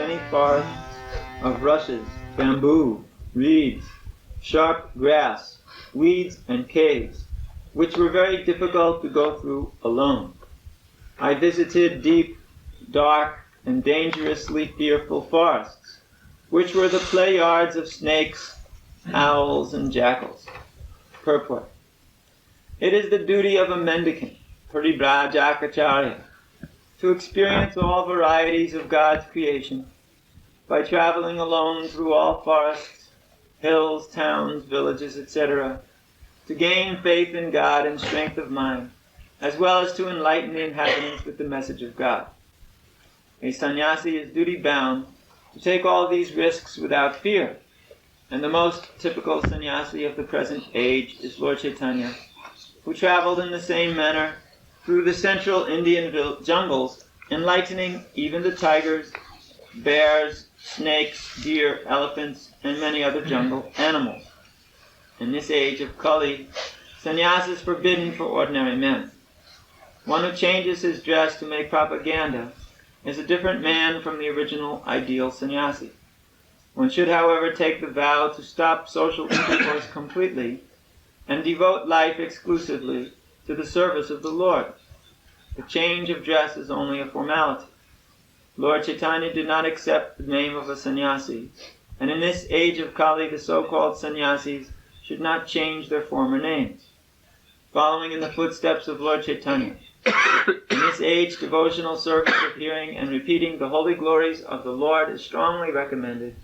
many forests of rushes, bamboo, reeds, sharp grass, weeds, and caves, which were very difficult to go through alone. I visited deep, dark, and dangerously fearful forests, which were the play yards of snakes, owls, and jackals. Purport. It is the duty of a mendicant, paribrajakacharya, to experience all varieties of God's creation by traveling alone through all forests, hills, towns, villages, etc., to gain faith in God and strength of mind, as well as to enlighten the inhabitants with the message of God. A sannyasi is duty-bound to take all these risks without fear, and the most typical sannyasi of the present age is Lord Chaitanya, who traveled in the same manner through the central Indian jungles, enlightening even the tigers, bears, snakes, deer, elephants, and many other jungle animals. In this age of Kali, sannyasa is forbidden for ordinary men. One who changes his dress to make propaganda is a different man from the original ideal sannyasi. One should, however, take the vow to stop social intercourse completely and devote life exclusively to the service of the Lord. The change of dress is only a formality. Lord Chaitanya did not accept the name of a sannyasi, and in this age of Kali, the so-called sannyasis should not change their former names. Following in the footsteps of Lord Chaitanya, in this age, devotional service of hearing and repeating the holy glories of the Lord is strongly recommended,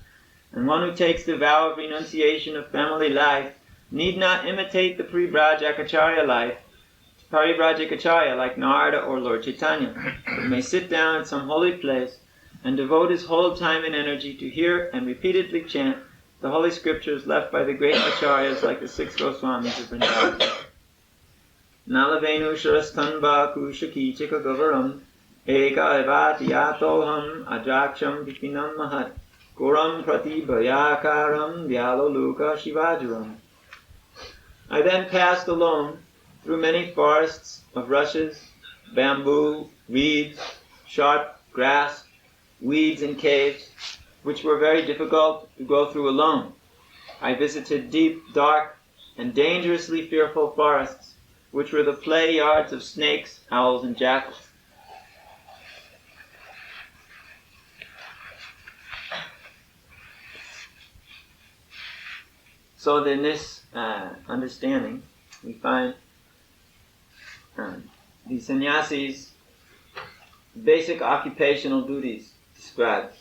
and one who takes the vow of renunciation of family life need not imitate the Paribrajakacharya life, Paribrajakacharya like Narada or Lord Chaitanya, but may sit down at some holy place and devote his whole time and energy to hear and repeatedly chant the holy scriptures left by the great acharyas like the 6 Goswamis of Vrindavan. Nalavenu sharastanba kushaki chikagavaram eka evati yatoham adraksham vipinam mahat Goram pratibhayakaram vyaloluka shivajaram. I then passed alone through many forests of rushes, bamboo, reeds, sharp grass, weeds, and caves, which were very difficult to go through alone. I visited deep, dark, and dangerously fearful forests, which were the play yards of snakes, owls, and jackals. So in this understanding, we find the sannyasis' basic occupational duties described,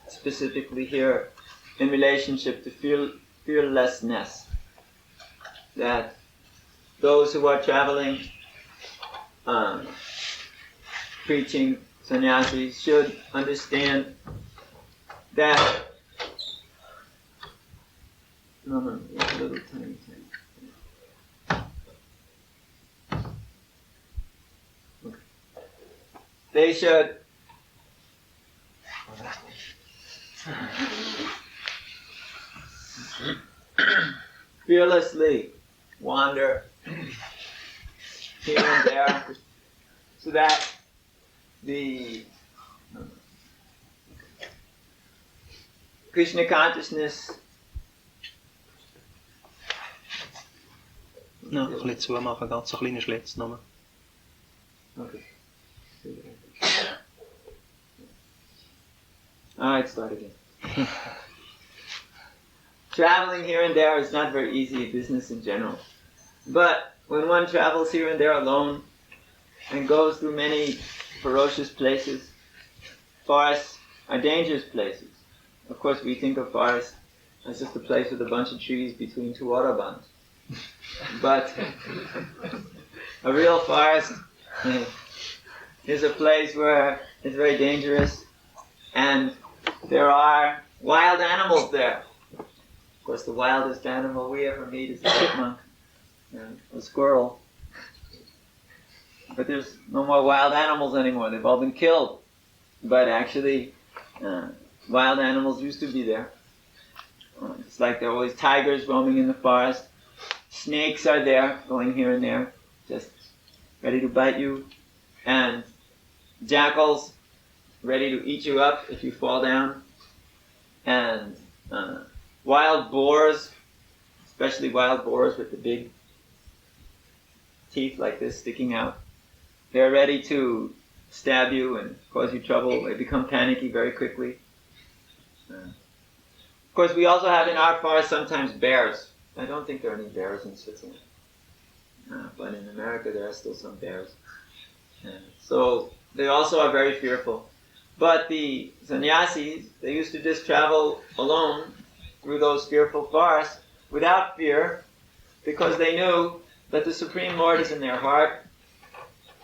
specifically here in relationship to fearlessness. That those who are traveling, preaching sannyasis should understand that it's a little tiny. Okay. They should fearlessly wander here and there, so that the Krishna consciousness No, ein bisschen zumachen, ganz so kleine Schlitz nur. Okay. Alright, start again. Traveling here and there is not very easy a business in general. But when one travels here and there alone and goes through many ferocious places, forests are dangerous places. Of course, we think of forests as just a place with a bunch of trees between two autobahns. But a real forest is a place where it's very dangerous and there are wild animals there. Of course, the wildest animal we ever meet is a chipmunk, a squirrel. But there's no more wild animals anymore. They've all been killed. But actually, wild animals used to be there. It's like there are always tigers roaming in the forest. Snakes are there, going here and there, just ready to bite you. And jackals ready to eat you up if you fall down. And wild boars, especially wild boars with the big teeth like this sticking out, they're ready to stab you and cause you trouble. They become panicky very quickly. Of course, we also have in our forest sometimes bears. I don't think there are any bears in Switzerland. But in America there are still some bears. So they also are very fearful. But the sannyasis, they used to just travel alone through those fearful forests without fear, because they knew that the Supreme Lord is in their heart,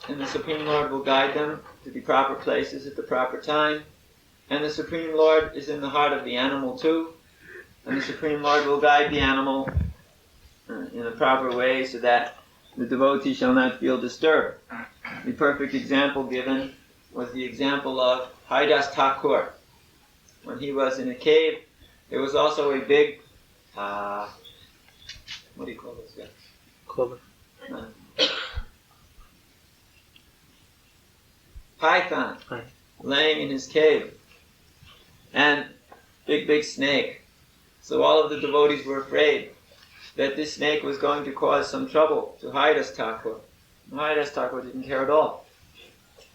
and the Supreme Lord will guide them to the proper places at the proper time, and the Supreme Lord is in the heart of the animal too, and the Supreme Lord will guide the animal in a proper way so that the devotee shall not feel disturbed. The perfect example given was the example of Haridas Thakur. When he was in a cave, there was also a big, what do you call this guy? Clover. Python, Right. laying in his cave, and big snake. So all of the devotees were afraid that this snake was going to cause some trouble to Haridas Thakur. Haridas Thakur didn't care at all.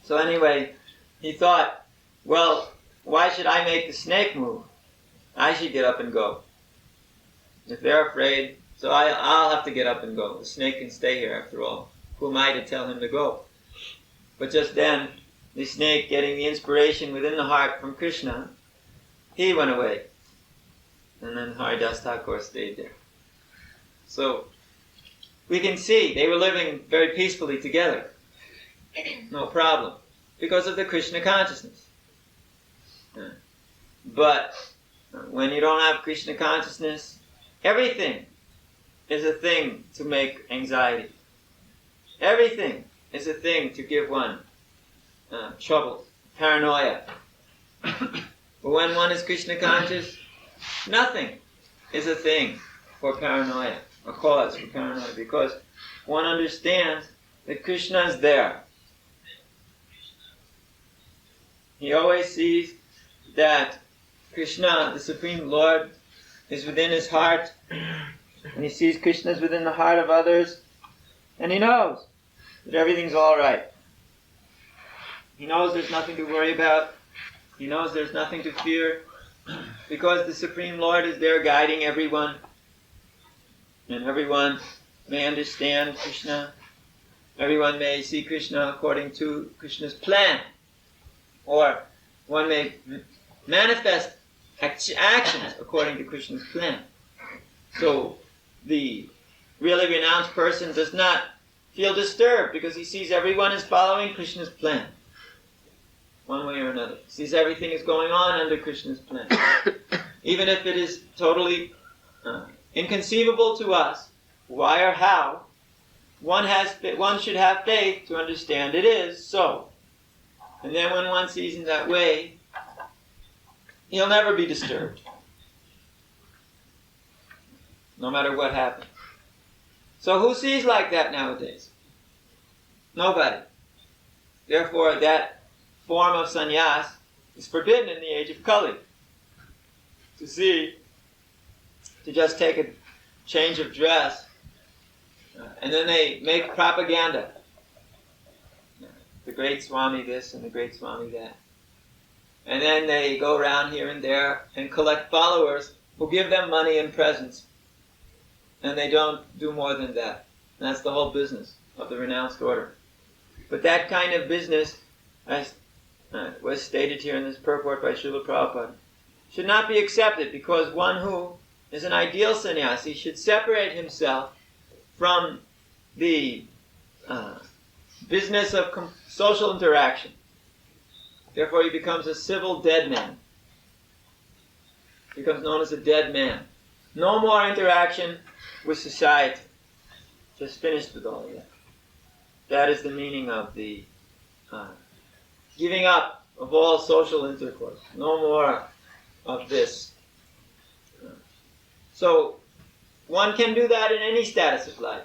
So anyway, he thought, well, why should I make the snake move? I should get up and go. If they're afraid, so I'll have to get up and go. The snake can stay here after all. Who am I to tell him to go? But just then, the snake, getting the inspiration within the heart from Krishna, he went away. And then Haridas Thakur stayed there. So, we can see they were living very peacefully together. No problem. Because of the Krishna consciousness. But when you don't have Krishna consciousness, everything is a thing to make anxiety. Everything is a thing to give one trouble, paranoia. But when one is Krishna conscious, nothing is a thing for paranoia, a cause for paranoia, because one understands that Krishna is there. He always sees that Krishna, the Supreme Lord, is within his heart, and he sees Krishna is within the heart of others, and he knows that everything's all right. He knows there's nothing to worry about. He knows there's nothing to fear, because the Supreme Lord is there guiding everyone, and everyone may understand Krishna. Everyone may see Krishna according to Krishna's plan, or one may manifest actions according to Krishna's plan. So the really renounced person does not feel disturbed because he sees everyone is following Krishna's plan, one way or another. He sees everything is going on under Krishna's plan. Even if it is totally inconceivable to us why or how, one should have faith to understand it is so. And then when one sees in that way, he'll never be disturbed, no matter what happens. So who sees like that nowadays? Nobody. Therefore, that form of sannyas is forbidden in the age of Kali. To just take a change of dress, and then they make propaganda. The great Swami this and the great Swami that. And then they go around here and there and collect followers who give them money and presents. And they don't do more than that. And that's the whole business of the renounced order. But that kind of business, as was stated here in this purport by Srila Prabhupada, should not be accepted, because one who is an ideal sannyasi should separate himself from the business of social interaction. Therefore he becomes a civil dead man. He becomes known as a dead man. No more interaction with society. Just finished with all of that. That is the meaning of the giving up of all social intercourse. No more of this. So one can do that in any status of life,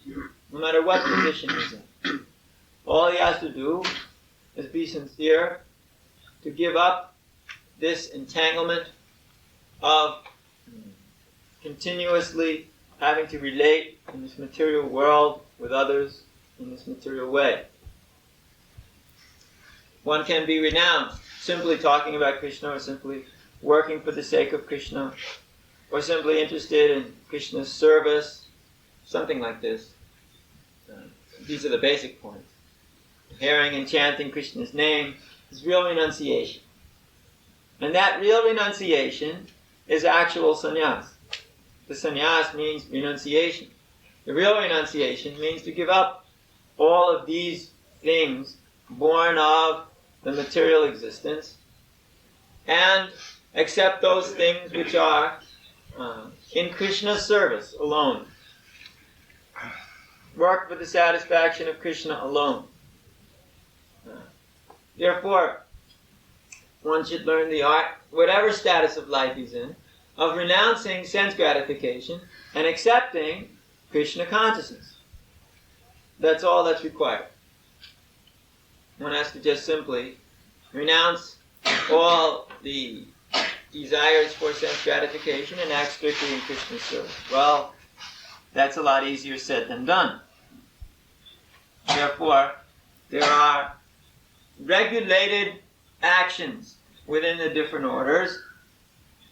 no matter what position he's in. All he has to do is be sincere to give up this entanglement of continuously having to relate in this material world with others in this material way. One can be renounced simply talking about Krishna, or simply working for the sake of Krishna, or simply interested in Krishna's service, something like this. These are the basic points. Hearing and chanting Krishna's name is real renunciation. And that real renunciation is actual sannyas. The sannyas means renunciation. The real renunciation means to give up all of these things born of the material existence and accept those things which are in Krishna's service alone. Work for the satisfaction of Krishna alone. Therefore, one should learn the art, whatever status of life he's in, of renouncing sense gratification and accepting Krishna consciousness. That's all that's required. One has to just simply renounce all the desires for sense gratification and act strictly in Krishna's service. Well, that's a lot easier said than done. Therefore, there are regulated actions within the different orders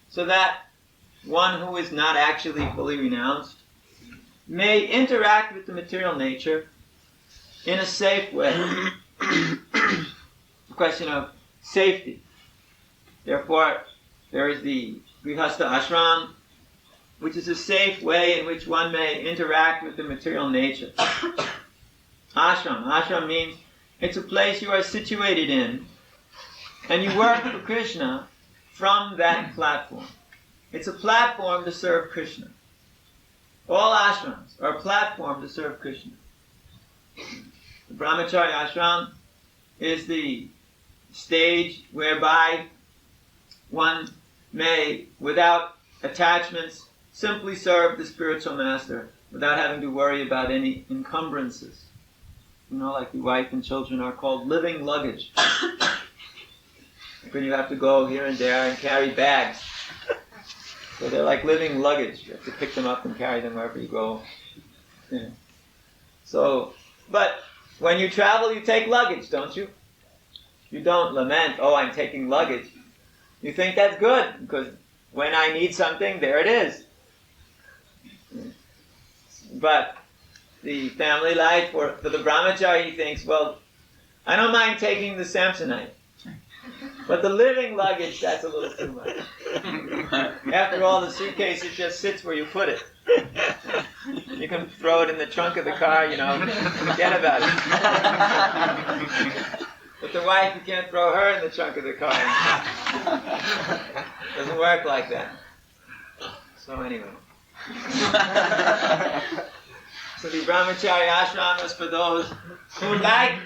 so that one who is not actually fully renounced may interact with the material nature in a safe way. A question of safety. Therefore, there is the Grihastha ashram, which is a safe way in which one may interact with the material nature. Ashram. Ashram means it's a place you are situated in, and you work for Krishna from that platform. It's a platform to serve Krishna. All ashrams are a platform to serve Krishna. The brahmachari ashram is the stage whereby one may, without attachments, simply serve the spiritual master without having to worry about any encumbrances. You know, like the wife and children are called living luggage. When you have to go here and there and carry bags. So they're like living luggage. You have to pick them up and carry them wherever you go. Yeah. So, but when you travel, you take luggage, don't you? You don't lament, oh, I'm taking luggage. You think that's good, because when I need something, there it is. But the family life, for the brahmachari, he thinks, well, I don't mind taking the Samsonite. But the living luggage, that's a little too much. After all, the suitcase, it just sits where you put it. You can throw it in the trunk of the car, you know, forget about it. But the wife, you can't throw her in the trunk of the car. It doesn't work like that. So anyway. So the brahmachari ashram was for those who like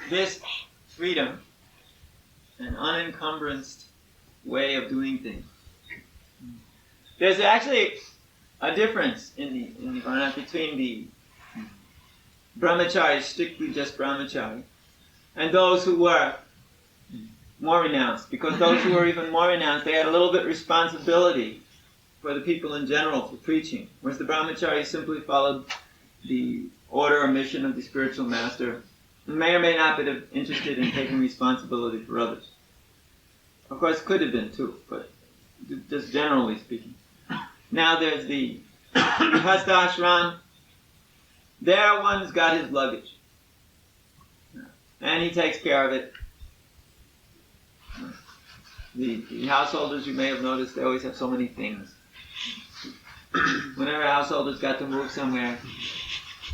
this freedom, an unencumbered way of doing things. There's actually a difference in the varna between the brahmachari, strictly just brahmachari, and those who were more renounced. Because those who were even more renounced, they had a little bit responsibility for the people in general for preaching, whereas the brahmachari simply followed the order or mission of the spiritual master, and may or may not be interested in taking responsibility for others. Of course, could have been too, but just generally speaking. Now there's the Grihastha ashram. There one's got his luggage, and he takes care of it. The householders, you may have noticed, they always have so many things. Whenever a householder's got to move somewhere,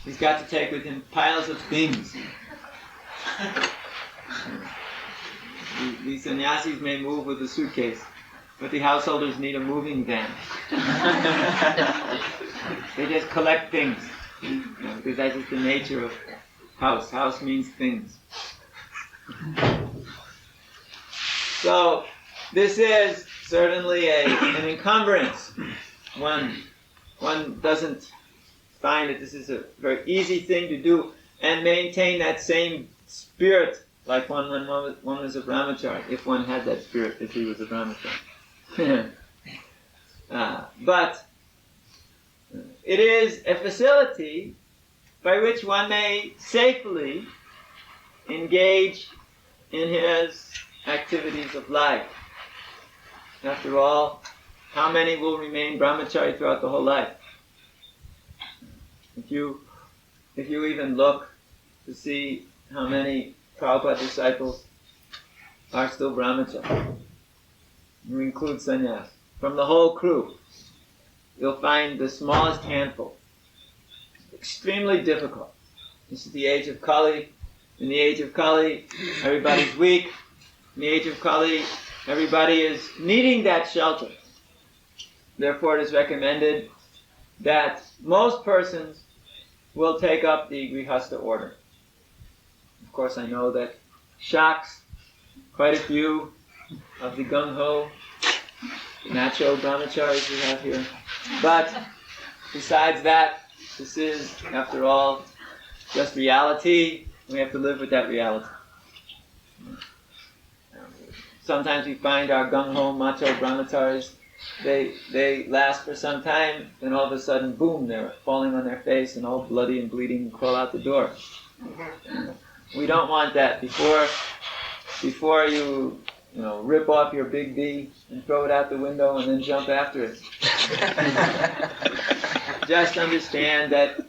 he's got to take with him piles of things. The sannyasis may move with a suitcase, but the householders need a moving van. They just collect things, because that is the nature of house. House means things. So, this is certainly an encumbrance. One doesn't find that this is a very easy thing to do and maintain that same spirit like one when one was a brahmachari, if one had that spirit, if he was a brahmachari. But it is a facility by which one may safely engage in his activities of life. After all, how many will remain brahmachari throughout the whole life? If you even look to see how many Prabhupada disciples are still brahmachari, you include sannyas. From the whole crew, you'll find the smallest handful. Extremely difficult. This is the age of Kali. In the age of Kali, everybody's weak. In the age of Kali, everybody is needing that shelter. Therefore, it is recommended that most persons will take up the Grihastha order. Of course, I know that shocks quite a few of the gung-ho, macho brahmacharis we have here. But besides that, this is, after all, just reality. We have to live with that reality. Sometimes we find our gung-ho, macho brahmacharis, they last for some time, then all of a sudden, boom, they're falling on their face and all bloody and bleeding and crawl out the door. We don't want that. Before you rip off your big D and throw it out the window and then jump after it. Just understand that,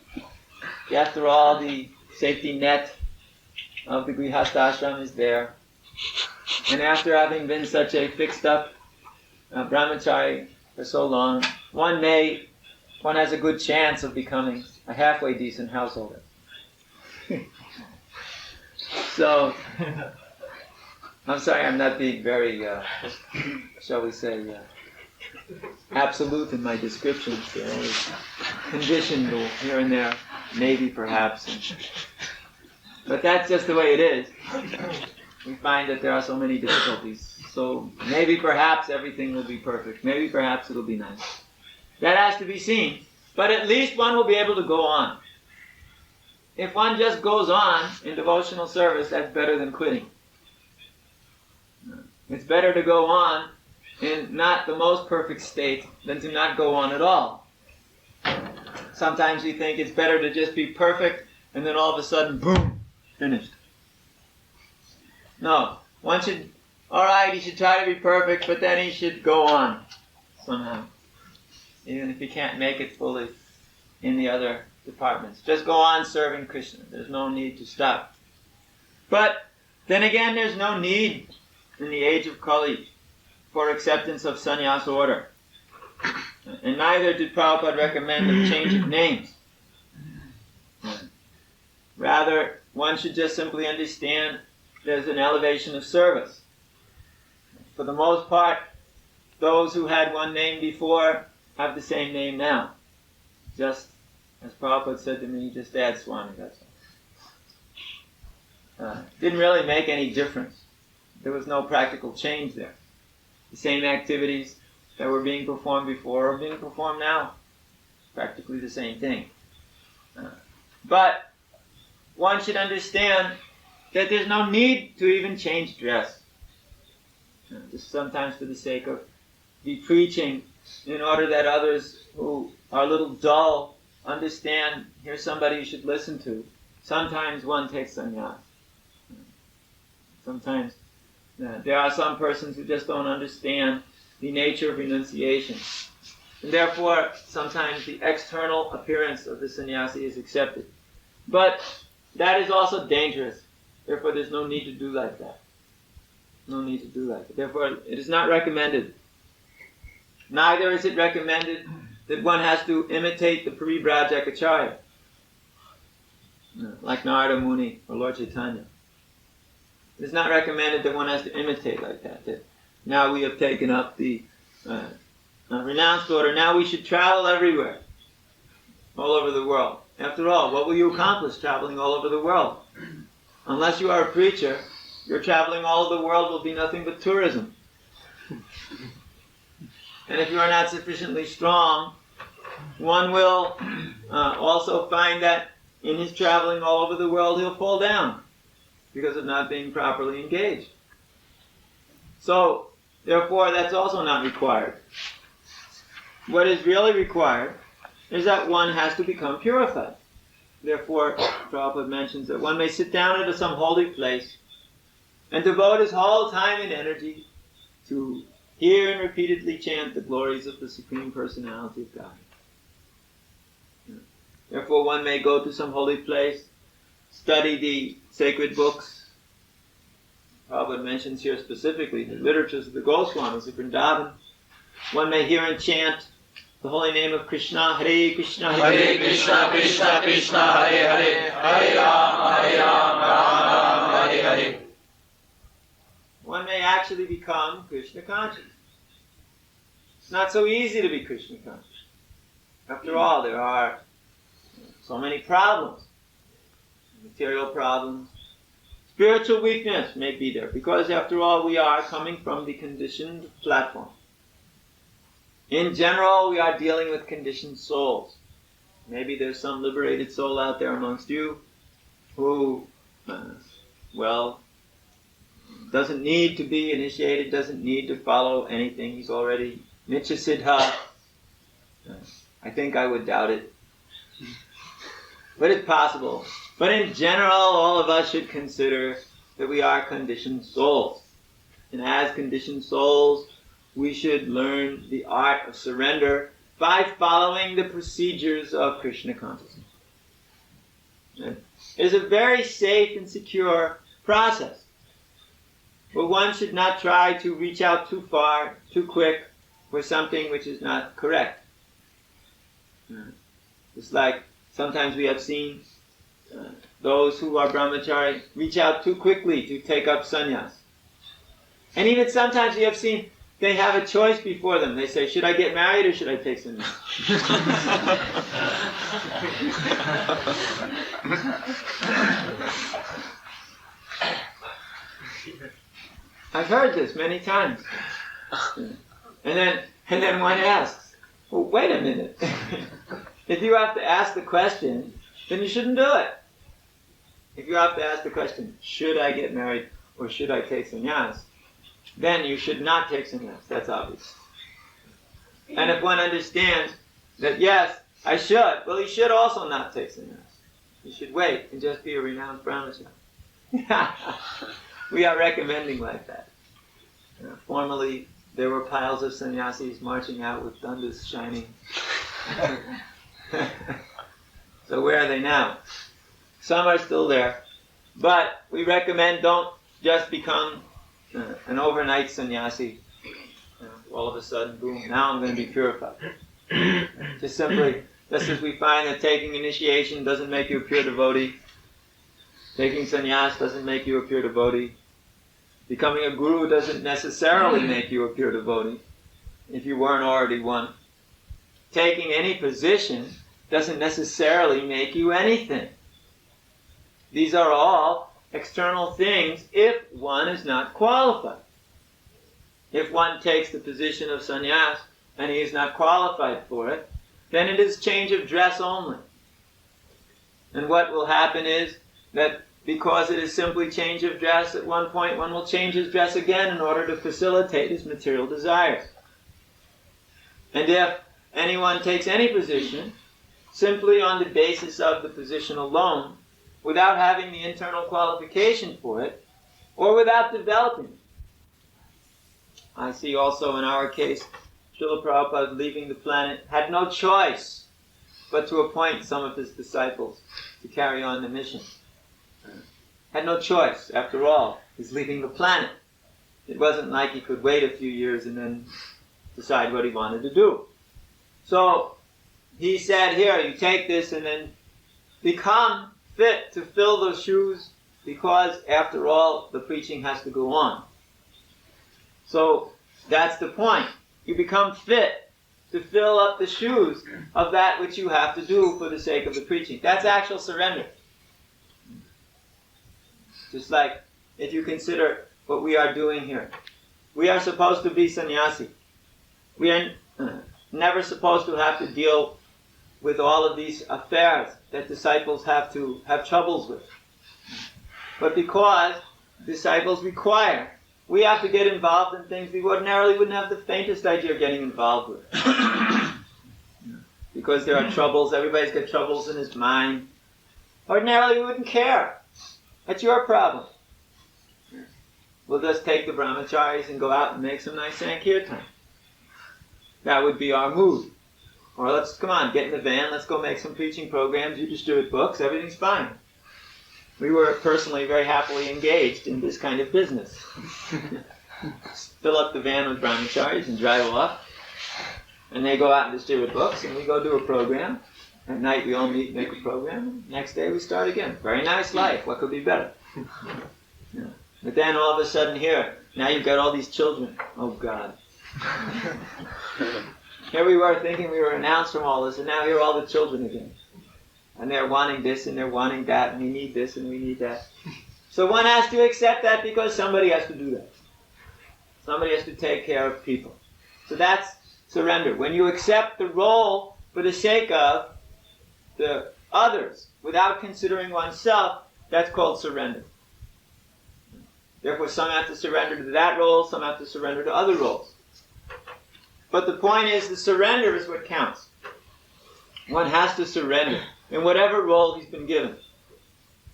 after all, the safety net of the Grihastha ashram is there. And after having been such a fixed-up brahmachari for so long, one has a good chance of becoming a halfway decent householder. So, I'm sorry, I'm not being very, shall we say, absolute in my descriptions. They're always conditional here and there, maybe, perhaps. But that's just the way it is. We find that there are so many difficulties. So maybe, perhaps, everything will be perfect. Maybe, perhaps, it'll be nice. That has to be seen. But at least one will be able to go on. If one just goes on in devotional service, that's better than quitting. It's better to go on in not the most perfect state than to not go on at all. Sometimes we think it's better to just be perfect and then all of a sudden, boom, finished. No, one should, alright, he should try to be perfect, but then he should go on somehow. Even if he can't make it fully in the other departments. Just go on serving Krishna. There's no need to stop. But then again, there's no need in the age of Kali for acceptance of sannyas order. And neither did Prabhupada recommend a change of names. Rather, one should just simply understand there's an elevation of service. For the most part, those who had one name before have the same name now. Just as Prabhupada said to me, just add Swami, that's all. Didn't really make any difference. There was no practical change there. The same activities that were being performed before are being performed now. Practically the same thing. But one should understand that there's no need to even change dress. Just sometimes for the sake of be preaching in order that others who are a little dull understand, here's somebody you should listen to. Sometimes one takes sannyas. Sometimes there are some persons who just don't understand the nature of renunciation. And therefore, sometimes the external appearance of the sannyasi is accepted. But that is also dangerous. Therefore, there's no need to do like that. No need to do like that. Therefore, it is not recommended. Neither is it recommended that one has to imitate the Parivrajaka like Narada Muni or Lord Chaitanya. It is not recommended that one has to imitate like that. That now we have taken up the renounced order. Now we should travel everywhere, all over the world. After all, what will you accomplish traveling all over the world? Unless you are a preacher, your traveling all over the world will be nothing but tourism. And if you are not sufficiently strong, one will also find that in his traveling all over the world, he'll fall down. because of not being properly engaged. So, therefore, that's also not required. What is really required is that one has to become purified. Therefore, Prabhupada mentions that one may sit down at some holy place and devote his whole time and energy to hear and repeatedly chant the glories of the Supreme Personality of God. Therefore, one may go to some holy place, study the sacred books. Prabhupada mentions here specifically the literatures of the Goswamis of Vrindavan. One may hear and chant the holy name of Krishna, Hare Krishna, Hare Krishna, Krishna Krishna, Hare Hare, Hare Rama, Rama, Hare Hare. One may actually become Krishna conscious. It's not so easy to be Krishna conscious. After all, there are so many problems. Material problems. Spiritual weakness may be there, because after all, we are coming from the conditioned platform. In general, we are dealing with conditioned souls. Maybe there's some liberated soul out there amongst you who, doesn't need to be initiated, doesn't need to follow anything. He's already Nitya Siddha. I think I would doubt it. But it's possible. But in general, all of us should consider that we are conditioned souls. And as conditioned souls, we should learn the art of surrender by following the procedures of Krishna consciousness. It is a very safe and secure process. But one should not try to reach out too far, too quick, for something which is not correct. It's like sometimes we have seen those who are brahmachari reach out too quickly to take up sannyas. And even sometimes we have seen they have a choice before them. They say, should I get married or should I take sannyas? I've heard this many times. And then one asks, well, wait a minute. If you have to ask the question, then you shouldn't do it. If you have to ask the question, should I get married or should I take sannyas, then you should not take sannyas. That's obvious. And if one understands that, yes, I should, well, he should also not take sannyas. He should wait and just be a renowned brahmachari. We are recommending like that. Formerly, there were piles of sannyasis marching out with dandas shining. So where are they now? Some are still there. But we recommend don't just become an overnight sannyasi. All of a sudden, boom, now I'm going to be purified. Just as we find that taking initiation doesn't make you a pure devotee. Taking sannyas doesn't make you a pure devotee. Becoming a guru doesn't necessarily make you a pure devotee, if you weren't already one. Taking any position doesn't necessarily make you anything. These are all external things if one is not qualified. If one takes the position of sannyas and he is not qualified for it, then it is change of dress only. And what will happen is that because it is simply change of dress, at one point one will change his dress again in order to facilitate his material desires. And if anyone takes any position simply on the basis of the position alone, without having the internal qualification for it, or without developing it. I see also in our case, Srila Prabhupada leaving the planet had no choice but to appoint some of his disciples to carry on the mission. Had no choice, after all, he's leaving the planet. It wasn't like he could wait a few years and then decide what he wanted to do. So he said, here, you take this and then become fit to fill those shoes, because after all, the preaching has to go on. So that's the point. You become fit to fill up the shoes of that which you have to do for the sake of the preaching. That's actual surrender. Just like if you consider what we are doing here. We are supposed to be sannyasi. We are never supposed to have to deal with all of these affairs that disciples have to have troubles with. but because disciples require. We have to get involved in things we ordinarily wouldn't have the faintest idea of getting involved with. Because there are troubles, everybody's got troubles in his mind. Ordinarily we wouldn't care. That's your problem. We'll just take the brahmacharis and go out and make some nice sankirtan. That would be our mood. Or let's, come on, get in the van, let's go make some preaching programs, you distribute books, everything's fine. We were personally very happily engaged in this kind of business. Fill up the van with brahmacharis and drive off. And they go out and distribute books, and we go do a program. At night we all meet and make a program. Next day we start again. Very nice life. What could be better? Yeah. But then all of a sudden here, now you've got all these children. Oh God. Here we were thinking we were announced from all this, and now here are all the children again. And they're wanting this and they're wanting that, and we need this and we need that. So one has to accept that because somebody has to do that. Somebody has to take care of people. So that's surrender. When you accept the role for the sake of the others without considering oneself, that's called surrender. Therefore, some have to surrender to that role, some have to surrender to other roles. But the point is, the surrender is what counts. One has to surrender in whatever role he's been given.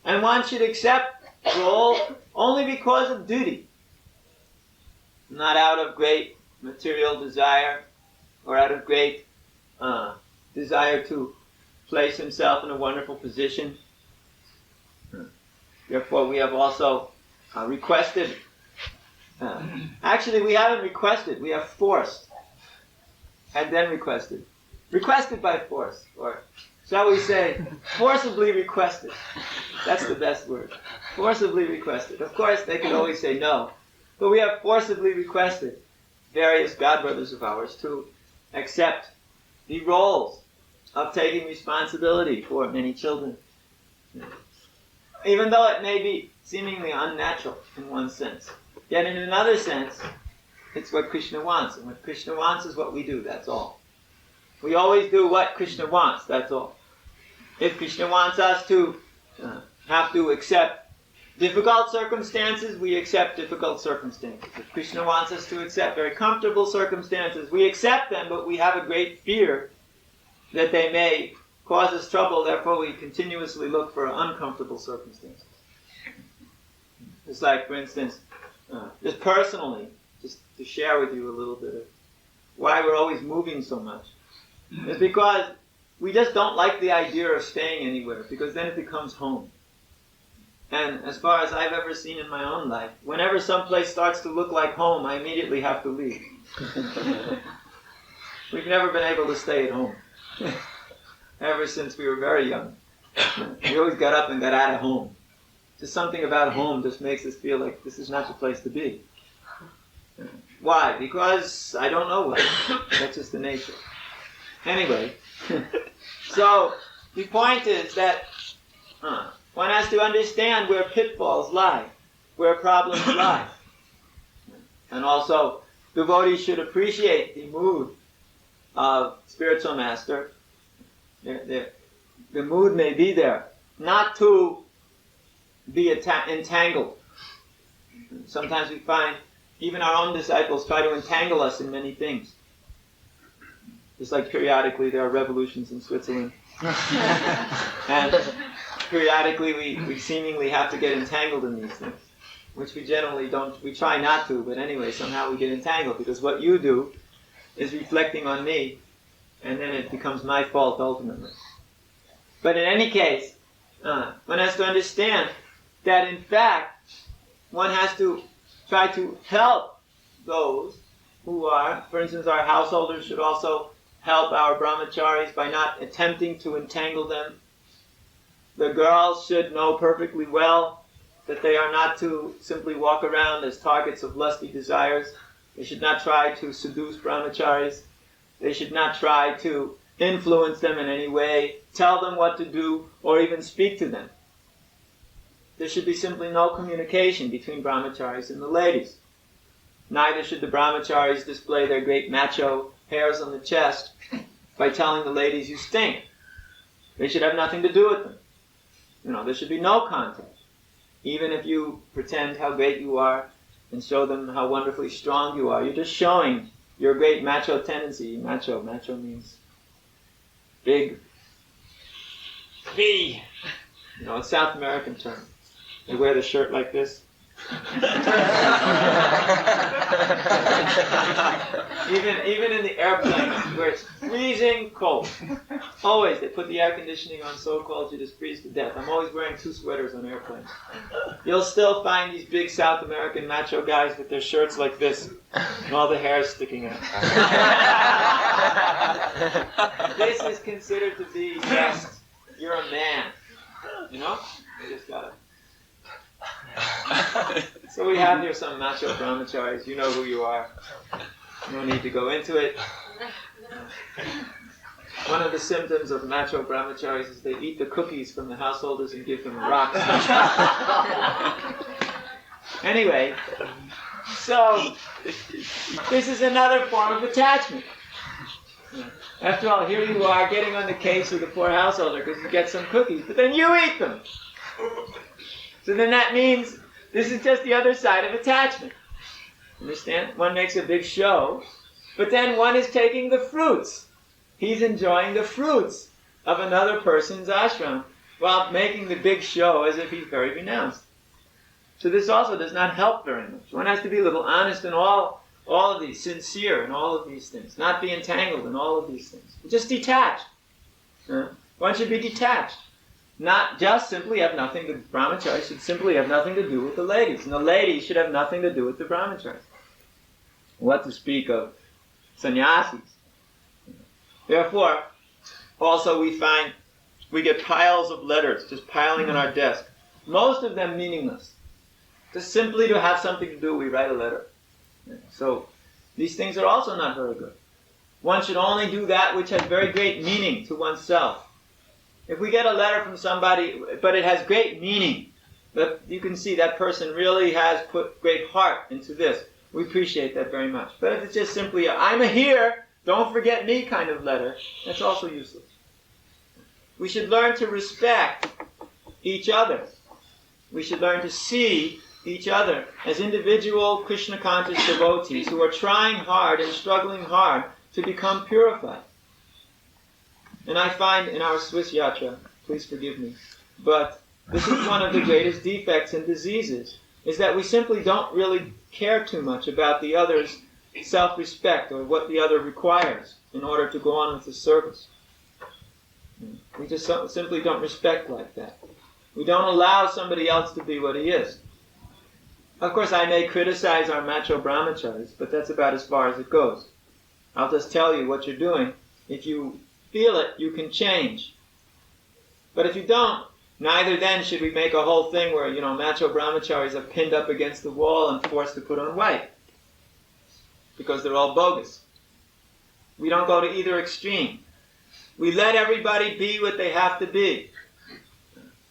And one should accept role only because of duty, not out of great material desire or out of great desire to place himself in a wonderful position. Therefore, we have also requested. Actually, we haven't requested. We have forced, and then requested. Requested by force, or shall we say, forcibly requested. That's the best word. Forcibly requested. Of course, they could always say no, but we have forcibly requested various godbrothers of ours to accept the roles of taking responsibility for many children. Even though it may be seemingly unnatural in one sense, yet in another sense, it's what Krishna wants. And what Krishna wants is what we do, that's all. We always do what Krishna wants, that's all. If Krishna wants us to have to accept difficult circumstances, we accept difficult circumstances. If Krishna wants us to accept very comfortable circumstances, we accept them, but we have a great fear that they may cause us trouble, therefore we continuously look for uncomfortable circumstances. It's like, for instance, just personally, just to share with you a little bit of why we're always moving so much. It's because we just don't like the idea of staying anywhere, because then it becomes home. And as far as I've ever seen in my own life, whenever someplace starts to look like home, I immediately have to leave. We've never been able to stay at home. Ever since we were very young. We always got up and got out of home. Just something about home just makes us feel like this is not the place to be. Why? Because I don't know why. That's just the nature. Anyway, so the point is that one has to understand where pitfalls lie, where problems lie. And also, devotees should appreciate the mood of spiritual master. The mood may be there, not to be entangled. Sometimes we find even our own disciples try to entangle us in many things. Just like periodically there are revolutions in Switzerland. And periodically we seemingly have to get entangled in these things, which we generally don't, we try not to, but anyway, somehow we get entangled, because what you do is reflecting on me, and then it becomes my fault ultimately. But in any case, one has to understand that in fact, one has to try to help those who are, for instance, our householders should also help our brahmacharis by not attempting to entangle them. The girls should know perfectly well that they are not to simply walk around as targets of lusty desires. They should not try to seduce brahmacharis. They should not try to influence them in any way, tell them what to do, or even speak to them. There should be simply no communication between brahmacharis and the ladies. Neither should the brahmacharis display their great macho hairs on the chest by telling the ladies you stink. They should have nothing to do with them. There should be no contact. Even if you pretend how great you are and show them how wonderfully strong you are, you're just showing your great macho tendency. Macho means big. V. A South American term. They wear the shirt like this. even in the airplane where it's freezing cold. Always they put the air conditioning on so cold you just freeze to death. I'm always wearing 2 sweaters on airplanes. You'll still find these big South American macho guys with their shirts like this and all the hair sticking out. This is considered to be just, you're a man. You just gotta. So we have here some macho brahmacharis. You know who you are. No need to go into it. One of the symptoms of macho brahmacharis is they eat the cookies from the householders and give them rocks. Anyway, so this is another form of attachment. After all, here you are getting on the case of the poor householder because you get some cookies, but then you eat them. So then that means this is just the other side of attachment. Understand? One makes a big show, but then one is taking the fruits. He's enjoying the fruits of another person's ashram while making the big show as if he's very renounced. So this also does not help very much. One has to be a little honest in all of these, sincere in all of these things, not be entangled in all of these things. Just detached. One should be detached. Not just simply have nothing to, brahmacharis should simply have nothing to do with the ladies. And the ladies should have nothing to do with the brahmacharis. What to speak of sannyasis. Therefore, also we get piles of letters just piling on our desk. Most of them meaningless. Just simply to have something to do, we write a letter. So these things are also not very good. One should only do that which has very great meaning to oneself. If we get a letter from somebody, but it has great meaning, but you can see that person really has put great heart into this, we appreciate that very much. But if it's just simply I'm here, don't forget me kind of letter, that's also useless. We should learn to respect each other. We should learn to see each other as individual Krishna-conscious devotees who are trying hard and struggling hard to become purified. And I find in our Swiss yatra, please forgive me, but this is one of the greatest defects and diseases, is that we simply don't really care too much about the other's self-respect or what the other requires in order to go on with the service. We just simply don't respect like that. We don't allow somebody else to be what he is. Of course, I may criticize our macho brahmacharis, but that's about as far as it goes. I'll just tell you what you're doing. If you feel it, you can change. But if you don't, neither then should we make a whole thing where, macho brahmacharis are pinned up against the wall and forced to put on white. Because they're all bogus. We don't go to either extreme. We let everybody be what they have to be.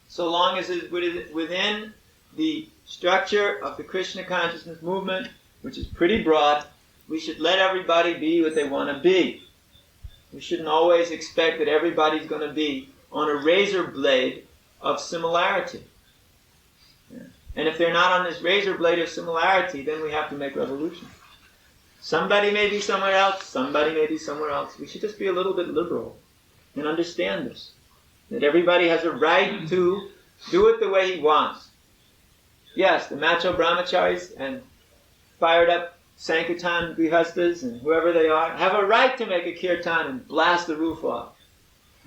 So long as it's within the structure of the Krishna consciousness movement, which is pretty broad, we should let everybody be what they want to be. We shouldn't always expect that everybody's going to be on a razor blade of similarity. And if they're not on this razor blade of similarity, then we have to make revolution. Somebody may be somewhere else, somebody may be somewhere else. We should just be a little bit liberal and understand this. That everybody has a right to do it the way he wants. Yes, the macho brahmacharis and fired up Sankirtan Grihastas and whoever they are have a right to make a kirtan and blast the roof off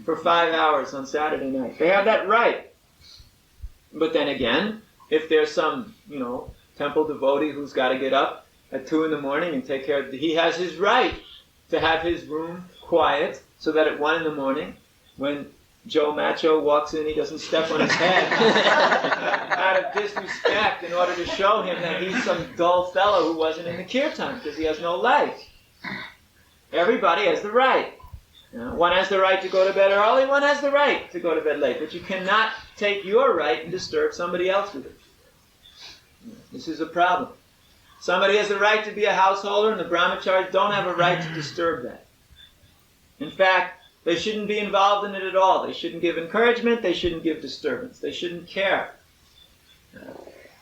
for 5 hours on Saturday night. They have that right. But then again, if there's some, temple devotee who's got to get up at 2 a.m. and take care of he has his right to have his room quiet so that at 1 a.m, when Joe Macho walks in, he doesn't step on his head out of disrespect in order to show him that he's some dull fellow who wasn't in the kirtan because he has no life. Everybody has the right. One has the right to go to bed early, one has the right to go to bed late, but you cannot take your right and disturb somebody else with it. This is a problem. Somebody has the right to be a householder and the brahmacharis don't have a right to disturb that. In fact, they shouldn't be involved in it at all. They shouldn't give encouragement. They shouldn't give disturbance. They shouldn't care.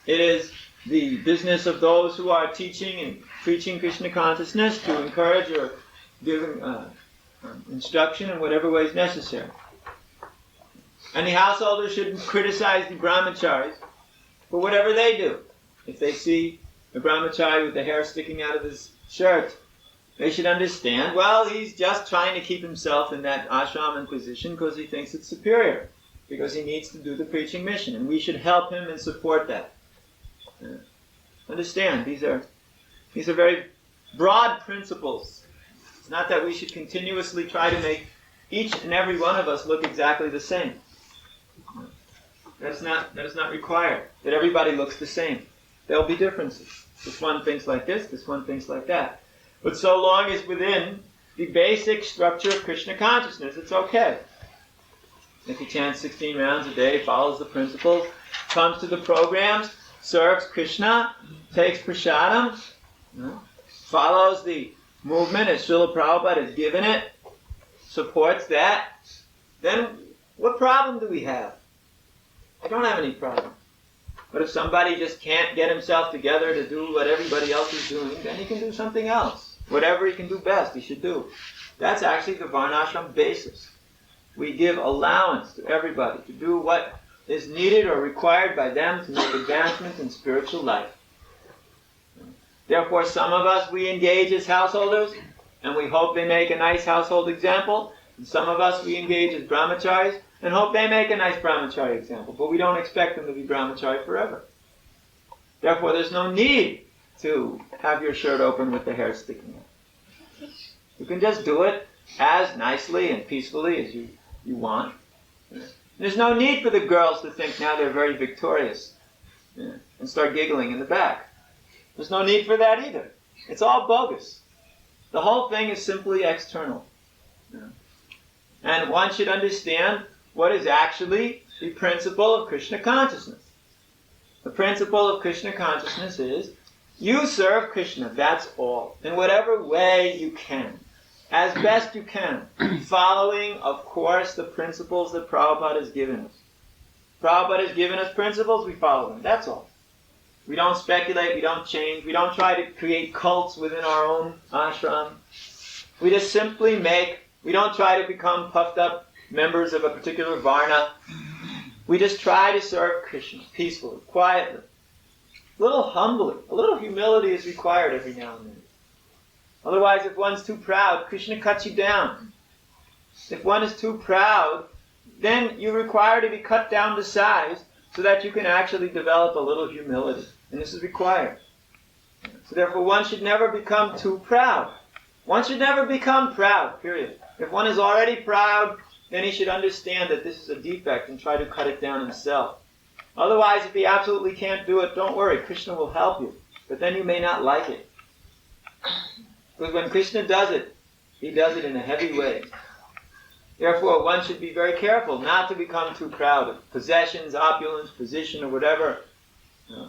It is the business of those who are teaching and preaching Krishna consciousness to encourage or giving instruction in whatever way is necessary. And the householders shouldn't criticize the brahmacharis for whatever they do. If they see a brahmachari with the hair sticking out of his shirt, they should understand, well, he's just trying to keep himself in that ashram and position because he thinks it's superior, because he needs to do the preaching mission, and we should help him and support that. Understand, these are very broad principles. It's not that we should continuously try to make each and every one of us look exactly the same. That is not required, that everybody looks the same. There will be differences. This one thinks like this one thinks like that. But so long as within the basic structure of Krishna consciousness, it's okay. If he chants 16 rounds a day, follows the principles, comes to the programs, serves Krishna, takes prasadam, follows the movement as Srila Prabhupada has given it, supports that, then what problem do we have? I don't have any problem. But if somebody just can't get himself together to do what everybody else is doing, then he can do something else. Whatever he can do best, he should do. That's actually the varnashram basis. We give allowance to everybody to do what is needed or required by them to make advancement in spiritual life. Therefore, some of us, we engage as householders, and we hope they make a nice household example. And some of us, we engage as brahmacharis, and hope they make a nice brahmachari example. But we don't expect them to be brahmachari forever. Therefore, there's no need to have your shirt open with the hair sticking out. You can just do it as nicely and peacefully as you want. There's no need for the girls to think now they're very victorious and start giggling in the back. There's no need for that either. It's all bogus. The whole thing is simply external. And one should understand what is actually the principle of Krishna consciousness. The principle of Krishna consciousness is you serve Krishna, that's all, in whatever way you can, as best you can, following, of course, the principles that Prabhupada has given us. Prabhupada has given us principles, we follow them, that's all. We don't speculate, we don't change, we don't try to create cults within our own ashram. We just simply we don't try to become puffed up members of a particular varna. We just try to serve Krishna peacefully, quietly. A little humbly, a little humility is required every now and then. Otherwise, if one's too proud, Krishna cuts you down. If one is too proud, then you require to be cut down to size so that you can actually develop a little humility. And this is required. So therefore, one should never become too proud. One should never become proud, period. If one is already proud, then he should understand that this is a defect and try to cut it down himself. Otherwise, if he absolutely can't do it, don't worry, Krishna will help you. But then you may not like it. Because when Krishna does it, he does it in a heavy way. Therefore, one should be very careful not to become too proud of possessions, opulence, position, or whatever.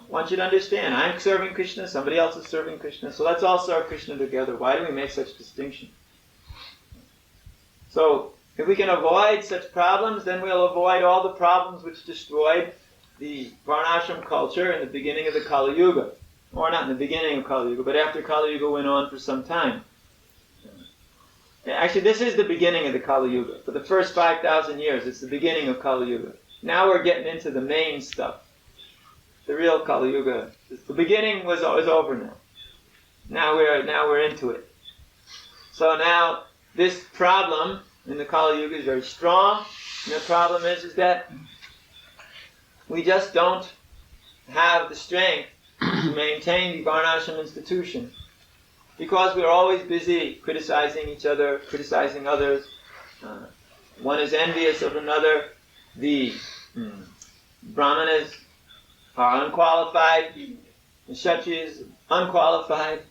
One should understand, I'm serving Krishna, somebody else is serving Krishna, so let's all serve Krishna together. Why do we make such distinction? So, if we can avoid such problems, then we'll avoid all the problems which destroyed the varnashram culture in the beginning of the Kali Yuga. Or not in the beginning of Kali Yuga, but after Kali Yuga went on for some time. Actually, this is the beginning of the Kali Yuga. For the first 5,000 years, it's the beginning of Kali Yuga. Now we're getting into the main stuff. The real Kali Yuga. The beginning is over now. Now we're into it. So now, this problem in the Kali Yuga is very strong. And the problem is that we just don't have the strength to maintain the varnashram institution because we're always busy criticizing each other, criticizing others. One is envious of another. The brahmanas are unqualified. The kshatriyas unqualified.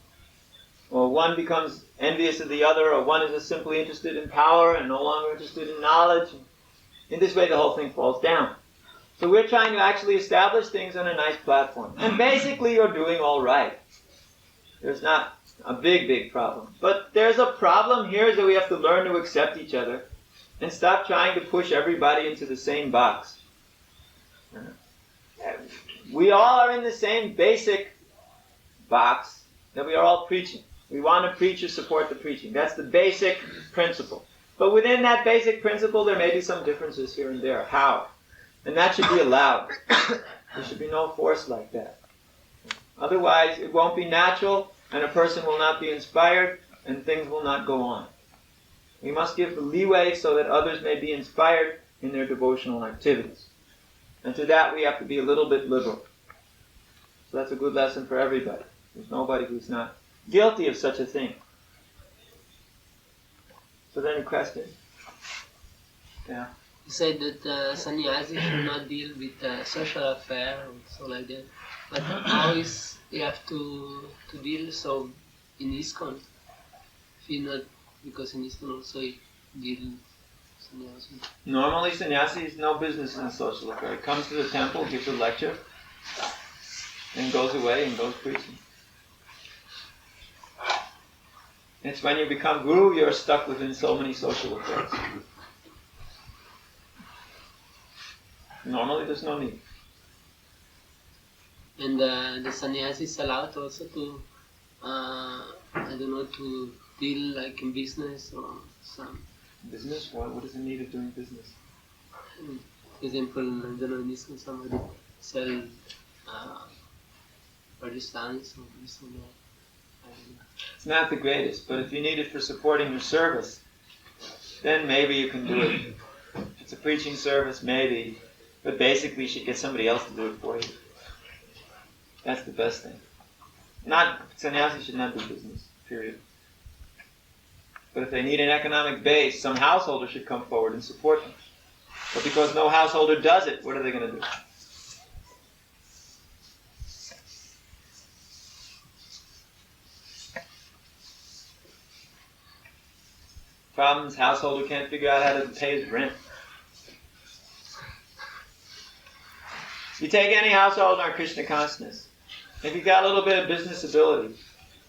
Or one becomes envious of the other, or one is just simply interested in power and no longer interested in knowledge. In this way, the whole thing falls down. So we're trying to actually establish things on a nice platform. And basically, you're doing all right. There's not a big problem. But there's a problem here is that we have to learn to accept each other and stop trying to push everybody into the same box. we all are in the same basic box that we are all preaching. We want to preach or support the preaching. That's the basic principle. But within that basic principle, there may be some differences here and there. How? And that should be allowed. There should be no force like that. Otherwise, it won't be natural, and a person will not be inspired, and things will not go on. We must give the leeway so that others may be inspired in their devotional activities. And to that, we have to be a little bit liberal. So that's a good lesson for everybody. There's nobody who's not guilty of such a thing. So, there any questions? Yeah. You said that sannyasi should not deal with social affair or so like that. But how is he have to deal so in ISKCON? If he not, because in ISKCON also he deal sannyasi. Normally, sannyasi has no business in a social affair. He comes to the temple, gives a lecture, and goes away and goes preaching. It's when you become guru, you're stuck within so many social affairs. Normally, there's no need. And the sannyasi is allowed also to, to deal like in business or some. Business? What is the need of doing business? For example, I don't know, in this somebody sell Rajasthans or this or that. It's not the greatest, but if you need it for supporting your service, then maybe you can do it. If it's a preaching service, maybe. But basically, you should get somebody else to do it for you. That's the best thing. Sannyasi should not do business, period. But if they need an economic base, some householder should come forward and support them. But because no householder does it, what are they going to do? Problems, householder can't figure out how to pay his rent. You take any householder on Krishna consciousness. If he's got a little bit of business ability,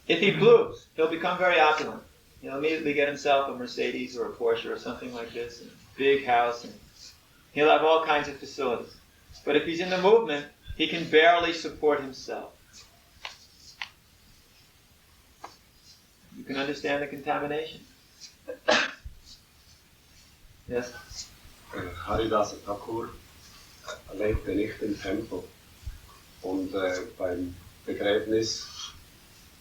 if he blows, he'll become very opulent. He'll immediately get himself a Mercedes or a Porsche or something like this, and a big house, and he'll have all kinds of facilities. But if he's in the movement, he can barely support himself. You can understand the contamination. Yes? Harikesa Thakur lebte nicht im Tempel und beim Begräbnis,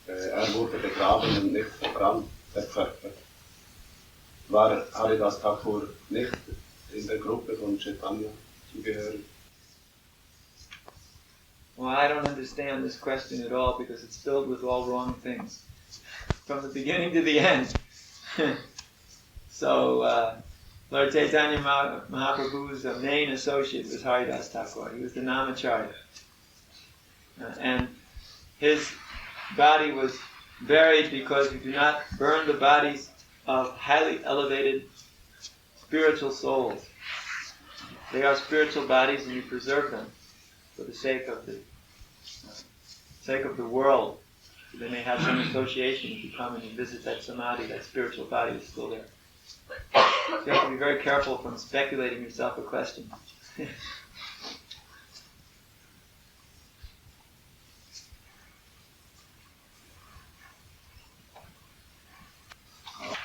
wurde begraben und nicht verbrannt, der Körper. War Harikesa Thakur nicht in der Gruppe von Chaitanya zugehörig? Well, I don't understand this question at all because it's filled with all wrong things. From the beginning to the end. So, Lord Chaitanya Mahaprabhu's main associate was Haridas Thakur. He was the Namacharya. And his body was buried because you do not burn the bodies of highly elevated spiritual souls. They are spiritual bodies and you preserve them for the sake of the world. So they may have some association if you come and you visit that samadhi, that spiritual body is still there. So you have to be very careful from speculating yourself a question. Ich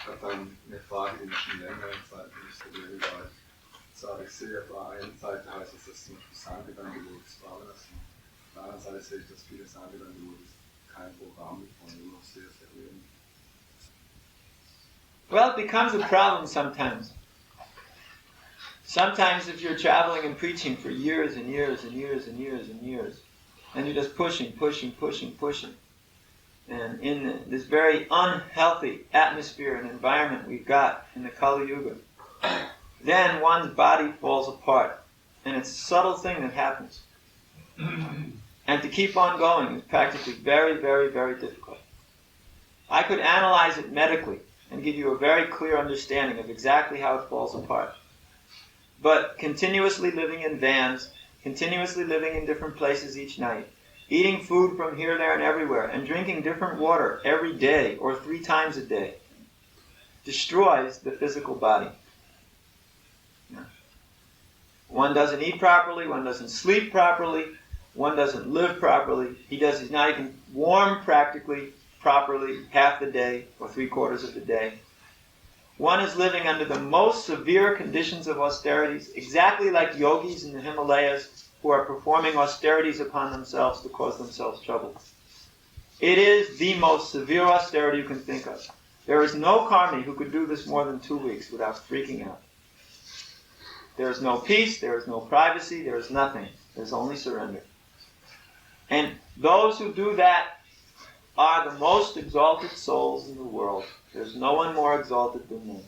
habe eine Frage, die mich schon längere Zeit nicht so wirklich weiß. Zwar ich sehe, auf der einen Seite heißt es, dass zum Beispiel Sangedangelus war lassen. Auf der anderen Seite sehe ich, dass viele Sangedangelus kein Programm bekommen, nur noch sehr, sehr wenig. Well, it becomes a problem sometimes. Sometimes if you're traveling and preaching for years and years and years and years and years, and you're just pushing, and in this very unhealthy atmosphere and environment we've got in the Kali Yuga, then one's body falls apart. And it's a subtle thing that happens. And to keep on going is practically very, very, very difficult. I could analyze it medically and give you a very clear understanding of exactly how it falls apart. But continuously living in vans, continuously living in different places each night, eating food from here, there, and everywhere, and drinking different water every day or 3 times a day, destroys the physical body. Yeah. One doesn't eat properly, one doesn't sleep properly, one doesn't live properly. He's not even warm practically properly half the day or 3/4 of the day. One is living under the most severe conditions of austerities, exactly like yogis in the Himalayas who are performing austerities upon themselves to cause themselves trouble. It is the most severe austerity you can think of. There is no karmi who could do this more than 2 weeks without freaking out. There is no peace, there is no privacy, there is nothing. There's only surrender. And those who do that are the most exalted souls in the world. There's no one more exalted than them.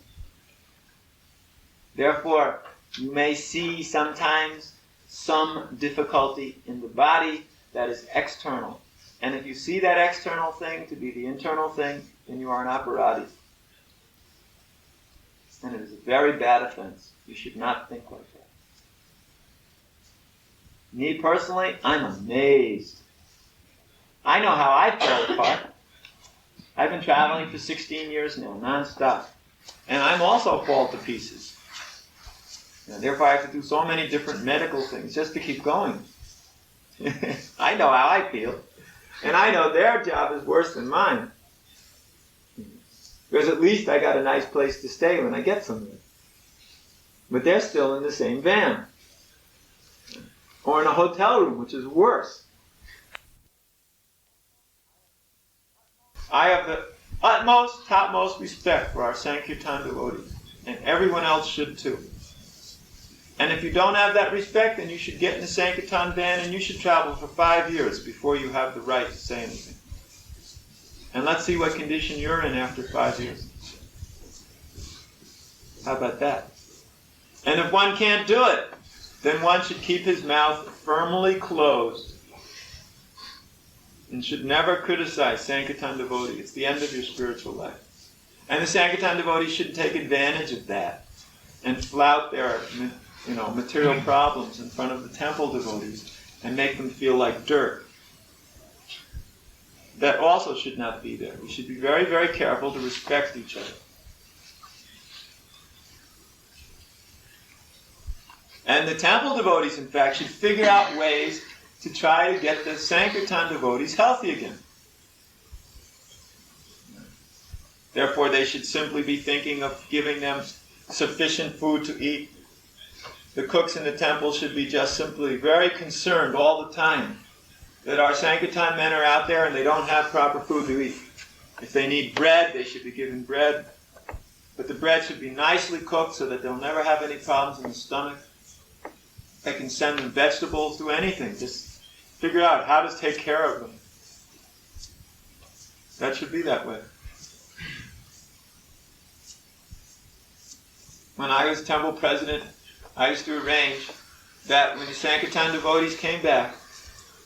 Therefore, you may see sometimes some difficulty in the body that is external. And if you see that external thing to be the internal thing, then you are an aparadi. And it is a very bad offense. You should not think like that. Me personally, I'm amazed. I know how I fell apart. I've been traveling for 16 years now, non-stop. And I'm also fall to pieces. And therefore I have to do so many different medical things just to keep going. I know how I feel. And I know their job is worse than mine. Because at least I got a nice place to stay when I get somewhere. But they're still in the same van. Or in a hotel room, which is worse. I have the utmost, topmost respect for our Sankirtan devotees. And everyone else should too. And if you don't have that respect, then you should get in the Sankirtan van and you should travel for 5 years before you have the right to say anything. And let's see what condition you're in after 5 years. How about that? And if one can't do it, then one should keep his mouth firmly closed and should never criticize Sankirtan devotee. It's the end of your spiritual life. And the Sankirtan devotees should take advantage of that and flout their material problems in front of the temple devotees and make them feel like dirt. That also should not be there. We should be very, very careful to respect each other. And the temple devotees, in fact, should figure out ways to try to get the Sankirtan devotees healthy again. Therefore, they should simply be thinking of giving them sufficient food to eat. The cooks in the temple should be just simply very concerned all the time that our Sankirtan men are out there and they don't have proper food to eat. If they need bread, they should be given bread. But the bread should be nicely cooked so that they'll never have any problems in the stomach. They can send them vegetables, do anything. Just figure out how to take care of them. That should be that way. When I was temple president, I used to arrange that when the Sankirtan devotees came back,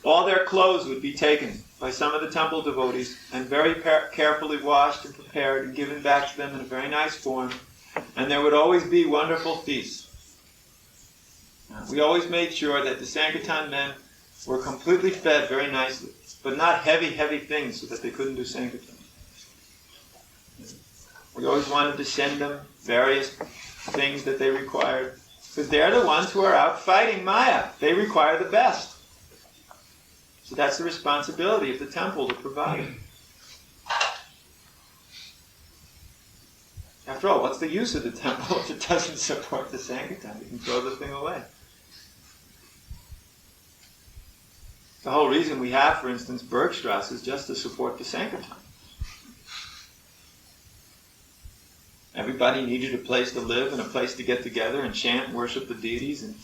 all their clothes would be taken by some of the temple devotees and very carefully washed and prepared and given back to them in a very nice form. And there would always be wonderful feasts. We always made sure that the Sankirtan men were completely fed very nicely, but not heavy, heavy things so that they couldn't do Sankirtan. We always wanted to send them various things that they required, because they're the ones who are out fighting Maya. They require the best. So that's the responsibility of the temple to provide it. After all, what's the use of the temple if it doesn't support the Sankirtan? You can throw the thing away. The whole reason we have, for instance, Bergstrasse is just to support the Sankirtan. Everybody needed a place to live and a place to get together and chant and worship the deities and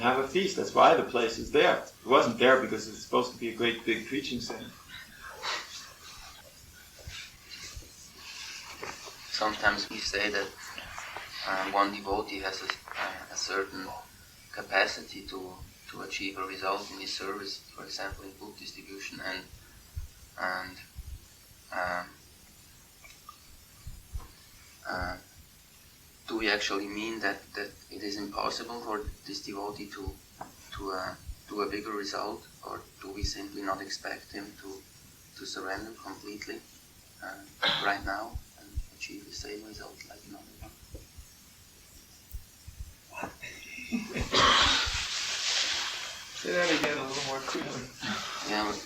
have a feast. That's why the place is there. It wasn't there because it's supposed to be a great big preaching center. Sometimes we say that one devotee has a certain capacity to achieve a result in his service, for example in book distribution, and do we actually mean that it is impossible for this devotee to do a bigger result, or do we simply not expect him to surrender completely right now and achieve the same result like another one? Say that again a little more clearly. Yeah, but,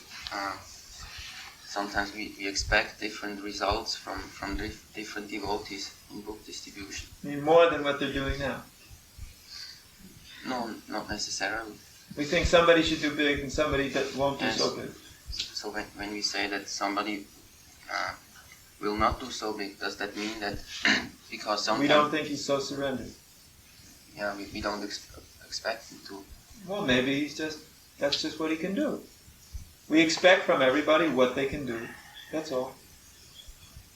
sometimes we expect different results from different devotees in book distribution. I mean, more than what they're doing now. No, not necessarily. We think somebody should do big and somebody that won't do so big. So when we say that somebody will not do so big, does that mean that because sometimes... We don't think he's so surrendered. Yeah, we don't expect him to. Well, maybe that's just what he can do. We expect from everybody what they can do. That's all.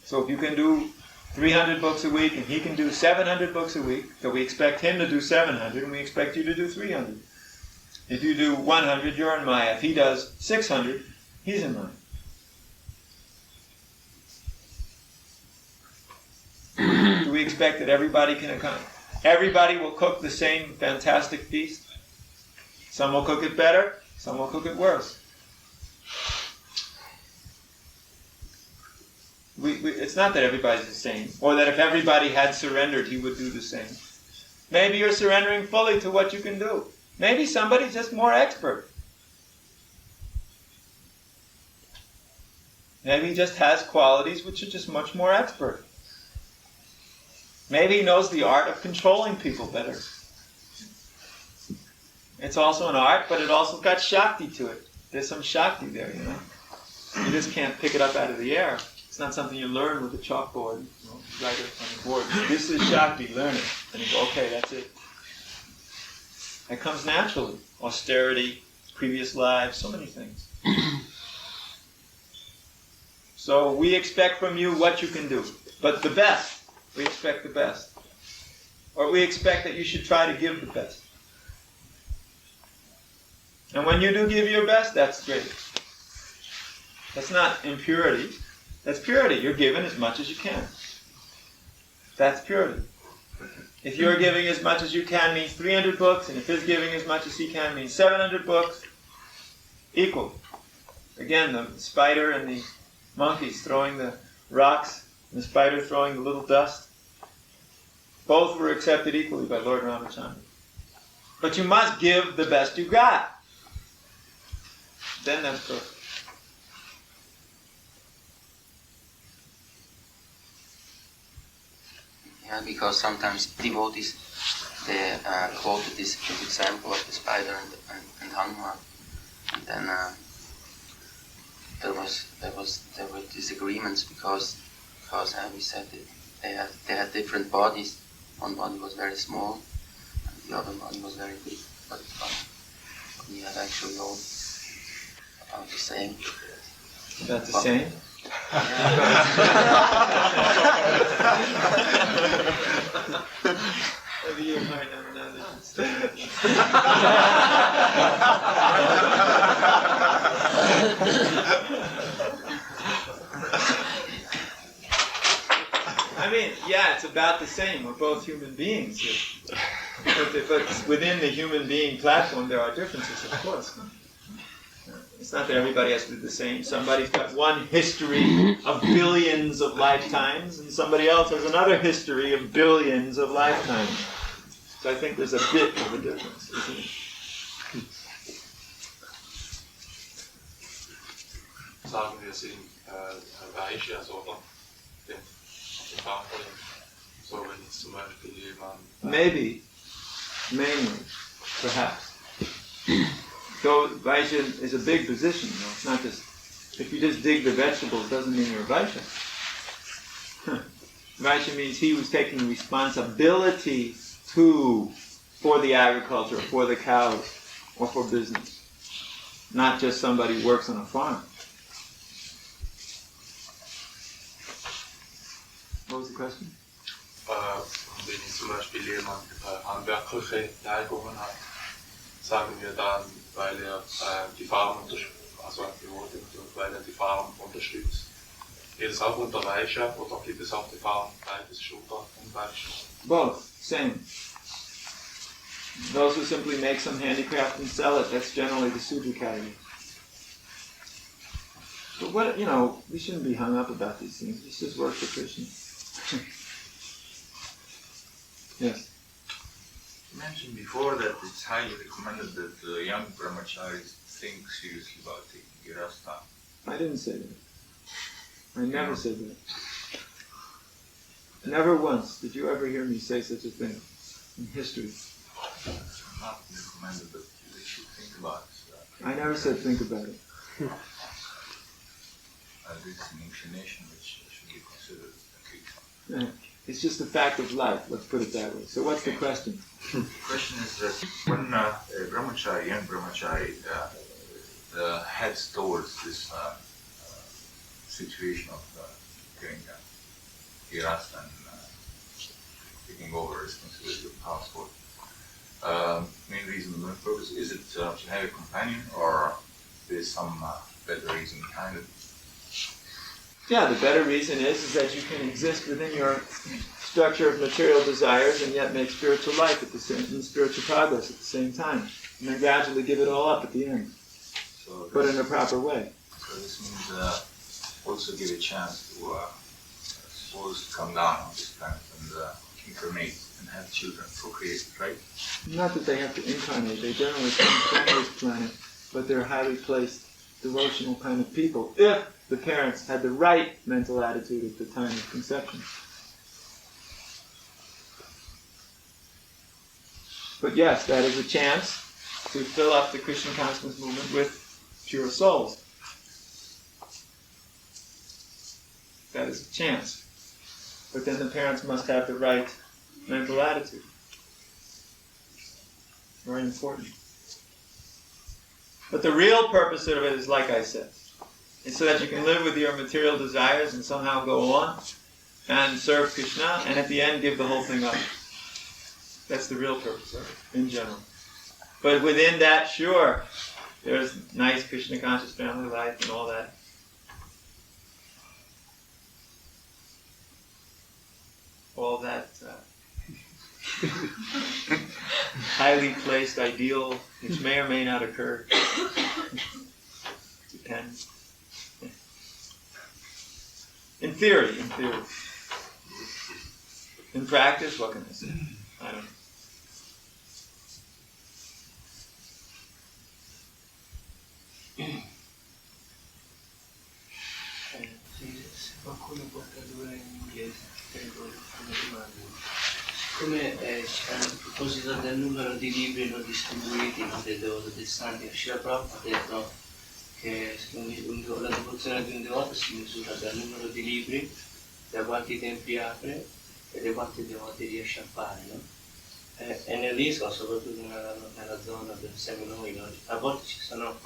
So if you can do 300 books a week and he can do 700 books a week, so we expect him to do 700 and we expect you to do 300. If you do 100, you're in Maya. If he does 600, he's in Maya. Do we expect that everybody can accomplish? Everybody will cook the same fantastic feast. Some will cook it better, some will cook it worse. It's not that everybody's the same, or that if everybody had surrendered, he would do the same. Maybe you're surrendering fully to what you can do. Maybe somebody's just more expert. Maybe he just has qualities which are just much more expert. Maybe he knows the art of controlling people better. It's also an art, but it also got Shakti to it. There's some Shakti there, you know. You just can't pick it up out of the air. It's not something you learn with a chalkboard. You know, write it on the board. This is Shakti, learn it. And you go, okay, that's it. It comes naturally. Austerity, previous lives, so many things. So we expect from you what you can do. But the best. We expect the best. Or we expect that you should try to give the best. And when you do give your best, that's great. That's not impurity. That's purity. You're giving as much as you can. That's purity. If you're giving as much as you can means 300 books, and if he's giving as much as he can means 700 books, equal. Again, the spider and the monkeys throwing the rocks, and the spider throwing the little dust. Both were accepted equally by Lord Ramachandra. But you must give the best you got. Then that's perfect. Yeah, because sometimes devotees they quoted this example of the spider and Hanuman, and then there were disagreements because we said that they had different bodies. One body was very small, and the other body was very big. But we had actually all about the same. About the same? Maybe you might not know I mean, yeah, it's about the same. We're both human beings here. But within the human being platform, there are differences, of course. It's not that everybody has to do the same. Somebody's got one history of billions of lifetimes, and somebody else has another history of billions of lifetimes. So I think there's a bit of a difference, isn't it? Sagen wir es in Vaishya, oder? Den Vater. So, wenn jetzt zum Beispiel jemand... Maybe. Mainly. Perhaps. So Vaishya is a big position, you know. It's not just, if you just dig the vegetables doesn't mean you're a Vaishya. Vaishya means he was taking responsibility for the agriculture, for the cows, or for business. Not just somebody who works on a farm. What was the question? Wenn jetzt zum Beispiel jemand handwerkliche Neigungen hat, sagen wir dann, weil er die Farm unterstützt. Geht es auch unter Vaishya oder gibt es auch die Farm beides Shudra und Vaishya? Both, same. Those who simply make some handicraft and sell it, that's generally the Sudra category. But what, you know, we shouldn't be hung up about these things. It's just work for Krishna. Yes. You mentioned before that it's highly recommended that the young brahmacharis think seriously about taking girastha. I didn't say that. I never said that. Never once did you ever hear me say such a thing in history. Not recommended that they should think about it. I never said think about it. It's an inclination which should be considered. It's just a fact of life, let's put it that way. So what's the question? The question is that when a brahmachari, young brahmachari, heads towards this situation of getting girastha and taking over responsibility of household, main reason, main purpose, is it to have a companion, or there's some better reason behind it? Yeah, the better reason is that you can exist within your structure of material desires and yet make spiritual life at the same, and spiritual progress at the same time, and then gradually give it all up at the end, So but in a proper way. So this means also give a chance to souls to come down on this planet and incarnate and have children, procreate, right? Not that they have to incarnate, they generally come from this planet, but they're highly placed, devotional kind of people, if the parents had the right mental attitude at the time of conception. But yes, that is a chance to fill up the Krishna consciousness movement with pure souls. That is a chance. But then the parents must have the right mental attitude. Very important. But the real purpose of it is, like I said, is so that you can live with your material desires and somehow go on and serve Krishna, and at the end give the whole thing up. That's the real purpose of it, in general. But within that, sure, there's nice Krishna conscious family life and all that. All that highly placed ideal, which may or may not occur. Depends. In theory. In practice, what can I say? I don't know. Se qualcuno può tradurre in inglese, prego, una domanda. Siccome a proposito del numero di libri non distribuiti, non dei santi, Srila Prabhupada ha detto che la devozione di un devoto si misura dal numero di libri, da quanti templi apre e da quanti devoti riesce a fare, no? E nell'Islam, soprattutto nella zona dove siamo noi, a volte ci sono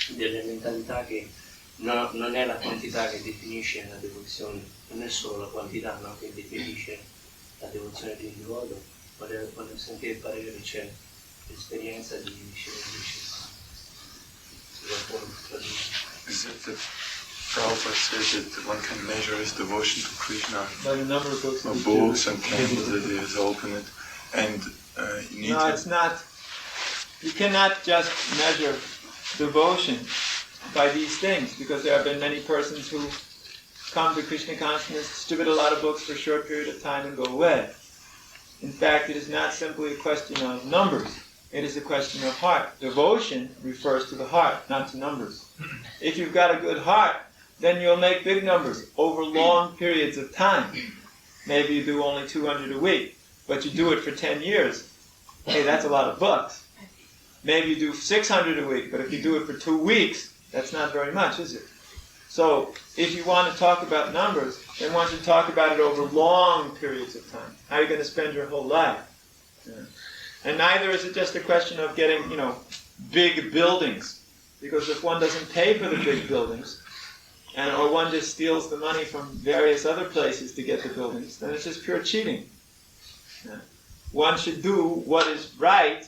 delle mentalità che non è la quantità che definisce la devozione, non è solo la quantità, no, che definisce la devozione di un devoto. Volevo sentire il parere, c'è l'esperienza di Is it that Prabhupada says that one can measure his devotion to Krishna By the number of books and candles that he has opened, and you need No, it's not. You cannot just measure devotion by these things, because there have been many persons who come to Krishna consciousness, distribute a lot of books for a short period of time and go away. In fact, it is not simply a question of numbers. It is a question of heart. Devotion refers to the heart, not to numbers. If you've got a good heart, then you'll make big numbers over long periods of time. Maybe you do only 200 a week, but you do it for 10 years. Hey, that's a lot of books. Maybe you do 600 a week, but if you do it for 2 weeks, that's not very much, is it? So, if you want to talk about numbers, then one should talk about it over long periods of time. How are you going to spend your whole life? Yeah. And neither is it just a question of getting, big buildings. Because if one doesn't pay for the big buildings, or one just steals the money from various other places to get the buildings, then it's just pure cheating. Yeah. One should do what is right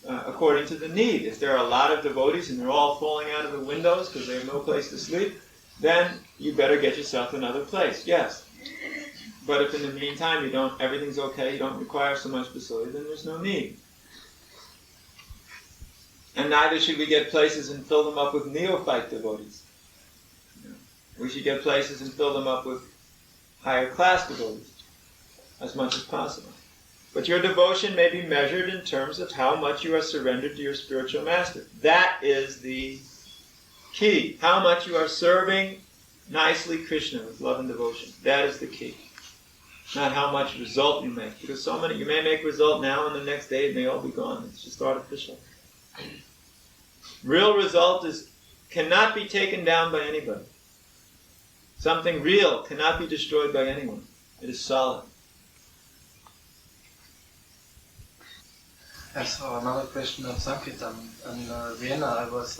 according to the need. If there are a lot of devotees and they're all falling out of the windows because they have no place to sleep, then you better get yourself another place, yes. But if in the meantime everything's okay, you don't require so much facility, then there's no need. And neither should we get places and fill them up with neophyte devotees. We should get places and fill them up with higher class devotees, as much as possible. But your devotion may be measured in terms of how much you are surrendered to your spiritual master. That is the key. How much you are serving nicely Krishna with love and devotion. That is the key. Not how much result you make. Because so many, you may make result now and the next day it may all be gone. It's just artificial. Real result cannot be taken down by anybody. Something real cannot be destroyed by anyone. It is solid. I saw another question on Sankirtan. In Vienna, I was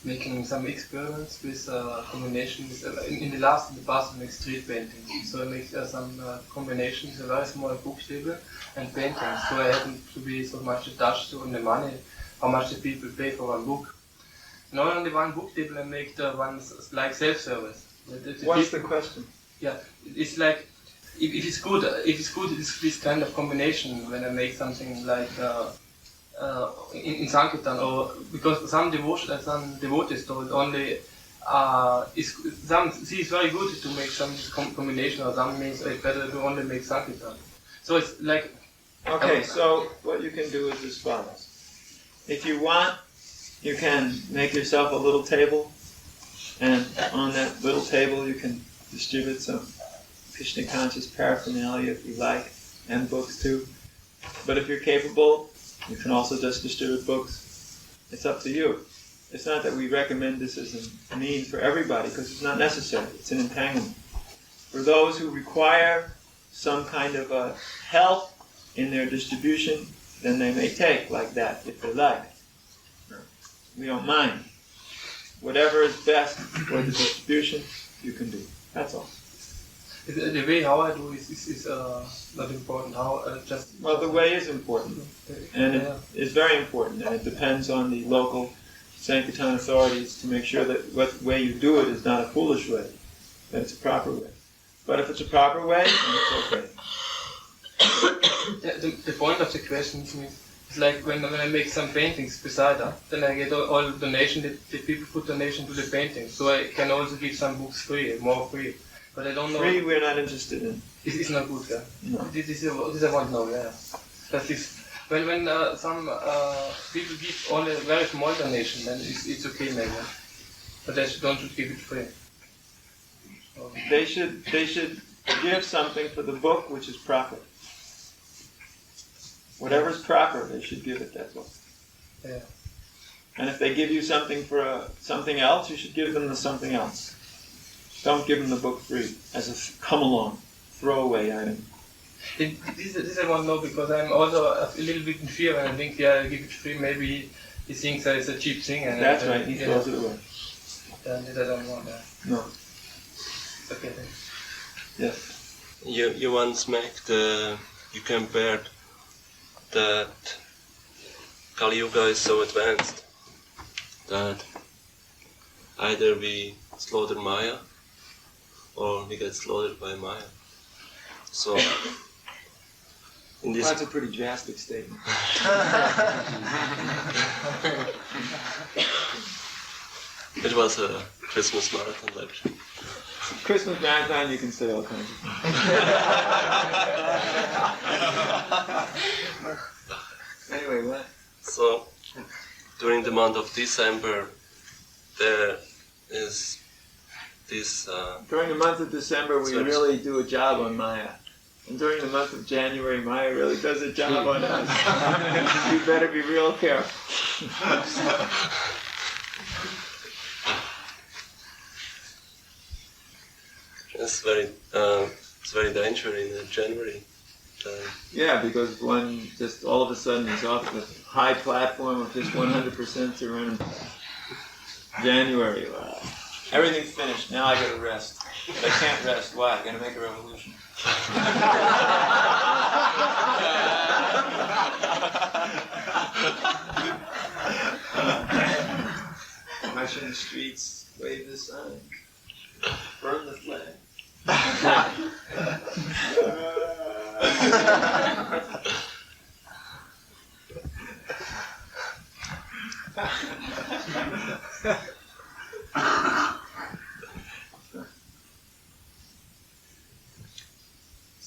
making some experiments with combination with, in the past I make street painting. So I make some combinations, a very small book table and paintings. So I hadn't to be so much attached to the money, how much the people pay for one book. Not only one book table, I make the ones like self-service. What's the question? Yeah, it's like if it's good, it's this kind of combination when I make something like in Sankirtan, or because some devotees told only see it's very good to make some combination, or some means it's better to only make Sankirtan. So it's like okay. So what you can do is as follows: if you want, you can make yourself a little table, and on that little table you can distribute some Krishna conscious paraphernalia if you like, and books too. But if you're capable, you can also just distribute books. It's up to you. It's not that we recommend this as a means for everybody, because it's not necessary. It's an entanglement. For those who require some kind of help in their distribution, then they may take like that if they like. We don't mind. Whatever is best for the distribution, you can do. That's all. The way how I do is not important. How just well, the way is important, and it is very important, and it depends on the local Sankirtan authorities to make sure that what way you do it is not a foolish way, that it's a proper way. But if it's a proper way, then it's okay. The point of the question is like when I make some paintings beside that, then I get all donation. The people put donation to the painting, so I can also give some books free, more free. But I don't know. Free, we're not interested in. It's not good, yeah. No. This I want to know, yeah. That is when some people give only a very small donation, then it's okay maybe. But they don't give it free. So. They should give something for the book which is proper. Whatever's proper, they should give it. That's all. Yeah. And if they give you something for something else, you should give them the something else. Don't give them the book free as a come-along, throwaway item. This I want to know because I'm also a little bit in fear and I think, yeah, I give it free, maybe he thinks that it's a cheap thing. And that's right, he throws it away. And I don't want that. No. Okay, then. Yes. You once you compared that Kali Yuga is so advanced that either we slaughter Maya or we get slaughtered by Maya. So, in this... That's a pretty drastic statement. It was a Christmas marathon lecture. Christmas marathon, you can say all kinds of things. Anyway, what? So, during the month of December, there is this... during the month of December, we really do a job on Maya. And during the month of January, Maya really does a job on us. You better be real careful. It's very dangerous in January. Yeah, because one just all of a sudden is off the high platform of just 100% surrender. January, wow. Everything's finished. Now I gotta rest. But I can't rest. Why? I gotta make a revolution. March in the streets, wave the sign, burn the flag.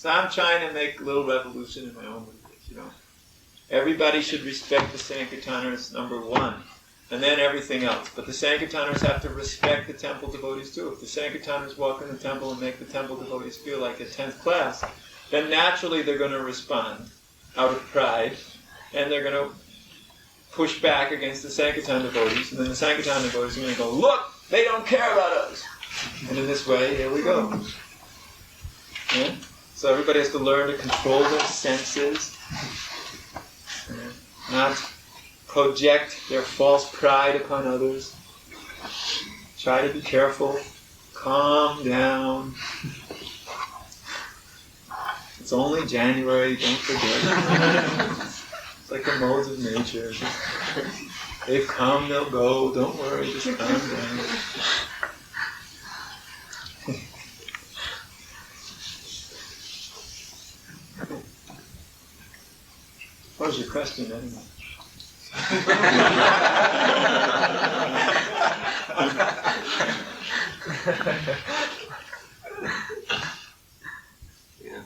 So I'm trying to make a little revolution in my own movement, Everybody should respect the Sankirtaners, number one, and then everything else. But the Sankirtaners have to respect the temple devotees too. If the Sankirtaners walk in the temple and make the temple devotees feel like a 10th class, then naturally they're going to respond out of pride, and they're going to push back against the Sankirtan devotees, and then the Sankirtan devotees are going to go, look, they don't care about us. And in this way, here we go. Yeah? So everybody has to learn to control their senses, not project their false pride upon others. Try to be careful. Calm down. It's only January, don't forget. It's like the modes of nature. They've come, they'll go. Don't worry, just calm down. What was your question anyway? Yeah.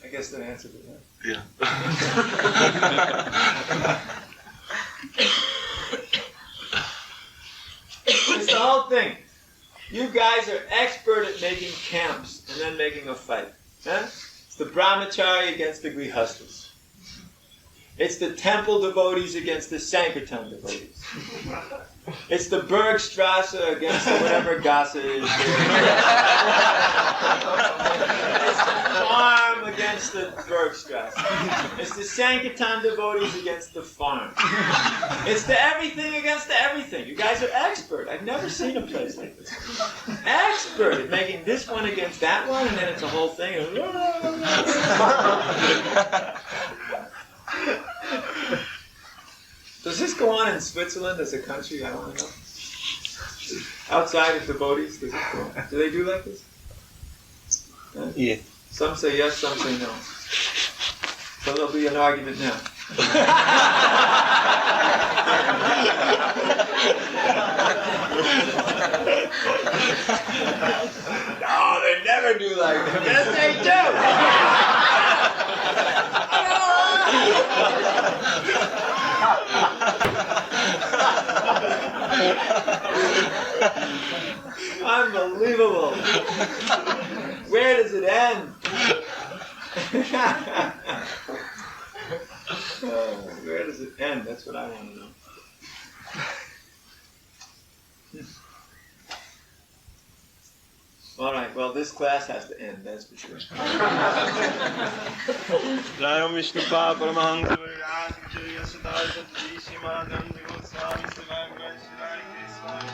I guess that answered it, huh? Yeah. It's the whole thing. You guys are expert at making camps and then making a fight. Huh? It's the brahmachari against the grihastas. It's the temple devotees against the Sankirtan devotees. It's the Bergstrasse against the whatever Gasa is. It's the farm against the Bergstrasse. It's the Sankirtan devotees against the farm. It's the everything against the everything. You guys are expert. I've never seen a place like this. Expert at making this one against that one, and then it's a whole thing. Does this go on in Switzerland as a country? I don't know. Outside of devotees, does it go on? Do they do like this? Huh? Yeah. Some say yes, some say no. So there'll be an argument now. No, they never do like that. Yes, they do! Unbelievable. Where does it end? Where does it end? That's what I want to know. All right, well, this class has to end, that's for sure. Jai Vishnu Paramahangsa Harikesa Swami